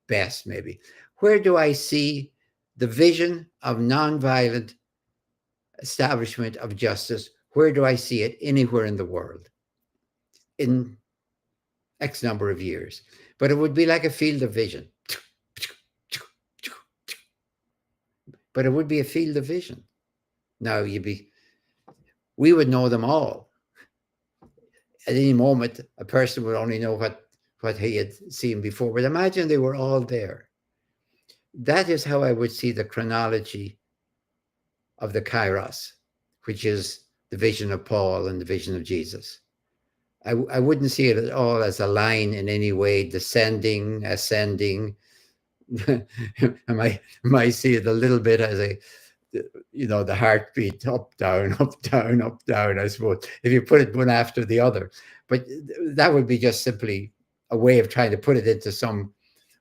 best, maybe? Where do I see the vision of nonviolent establishment of justice? Where do I see it? Anywhere in the world in X number of years. But it would be like a field of vision. But it would be a field of vision. Now we would know them all. At any moment, a person would only know what he had seen before. But imagine they were all there. That is how I would see the chronology of the Kairos, which is the vision of Paul and the vision of Jesus. I wouldn't see it at all as a line in any way, descending, ascending. I might see it a little bit as the heartbeat, up, down, up, down, up, down, I suppose, if you put it one after the other. But that would be just simply a way of trying to put it into some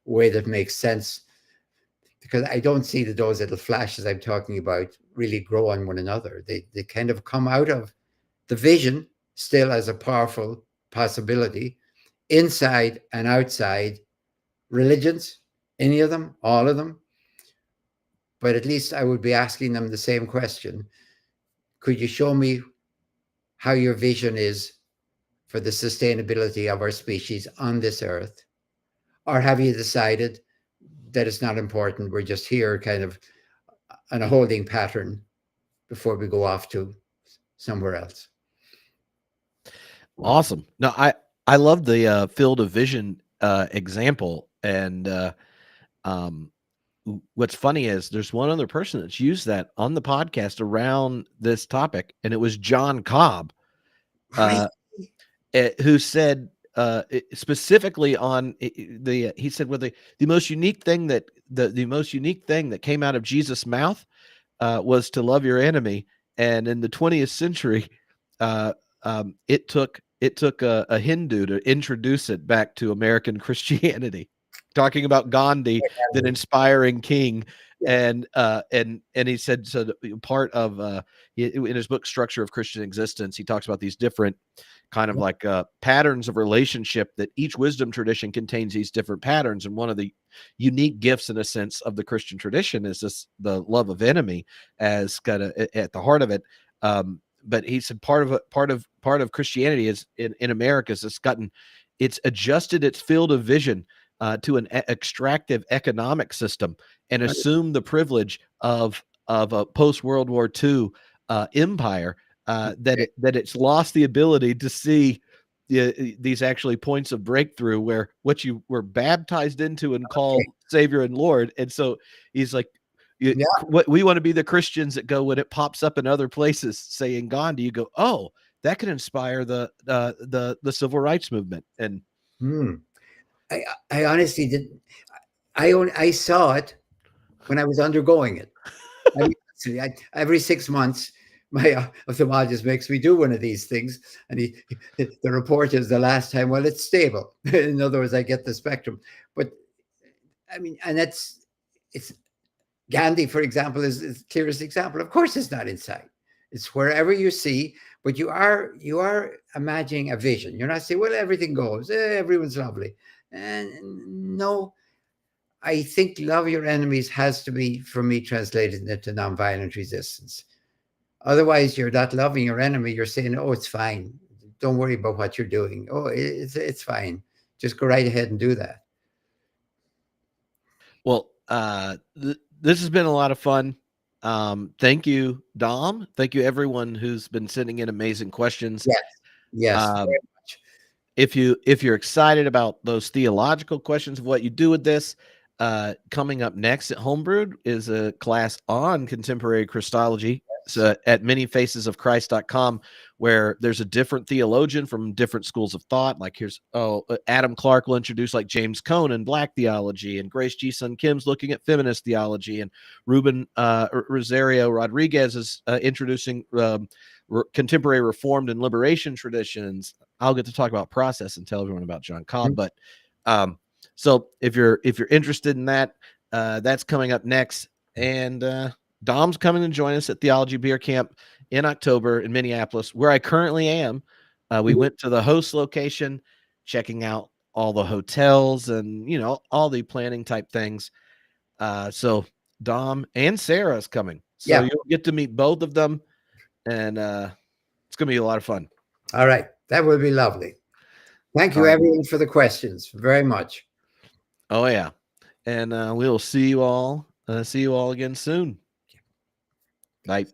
way that makes sense, because I don't see that those little flashes I'm talking about really grow on one another. They kind of come out of the vision still as a powerful possibility, inside and outside religions, any of them, all of them. But at least I would be asking them the same question. Could you show me how your vision is for the sustainability of our species on this earth? Or have you decided that it's not important? We're just here kind of on a holding pattern before we go off to somewhere else. Awesome. No, I love the field of vision example. And what's funny is there's one other person that's used that on the podcast around this topic, and it was John Cobb, who said specifically on he said, well, the most unique thing that the most unique thing that came out of Jesus' mouth was to love your enemy. And in the 20th century, it took a Hindu to introduce it back to American Christianity, talking about Gandhi, that inspiring king. And he said, so part of in his book Structure of Christian Existence, he talks about these different kind of like patterns of relationship, that each wisdom tradition contains these different patterns. And one of the unique gifts, in a sense, of the Christian tradition is the love of enemy as kind of at the heart of it. But he said part of Christianity is in America is it's adjusted its field of vision to an extractive economic system, and assumed the privilege of a post World War II empire, that it's lost the ability to see these actually points of breakthrough where what you were baptized into and called Savior and Lord. And so he's like, what we want to be the Christians that go, when it pops up in other places saying Gandhi, you go, oh, that could inspire the civil rights movement. And I honestly didn't. I saw it when I was undergoing it. Every 6 months, my ophthalmologist makes me do one of these things, and the report is the last time, well, it's stable. In other words, I get the spectrum. But I mean, and it's Gandhi, for example, is the clearest example. Of course, it's not inside. It's wherever you see, but you are imagining a vision. You're not saying, well, everything goes, everyone's lovely. And no, I think love your enemies has to be, for me, translated into nonviolent resistance. Otherwise, you're not loving your enemy. You're saying, oh, it's fine. Don't worry about what you're doing. Oh, it's fine. Just go right ahead and do that. Well, this has been a lot of fun. Thank you, Dom. Thank you, everyone who's been sending in amazing questions. Yes, yes, very much. If you're excited about those theological questions of what you do with this, coming up next at Homebrewed is a class on contemporary Christology. So at manyfacesofchrist.com, where there's a different theologian from different schools of thought. Like here's Adam Clark will introduce like James Cone and Black theology, and Grace G. Sun Kim's looking at feminist theology, and Ruben Rosario Rodriguez is introducing contemporary Reformed and liberation traditions. I'll get to talk about process and tell everyone about John Cobb. But so if you're interested in that, that's coming up next. And Dom's coming to join us at Theology Beer Camp in October in Minneapolis, where I currently am. We went to the host location, checking out all the hotels and all the planning type things. So Dom and Sarah is coming, so you'll get to meet both of them, and it's gonna be a lot of fun. All right, that would be lovely. Thank you, everyone, for the questions. Very much. Oh yeah, and we'll see you all. See you all again soon. Bye.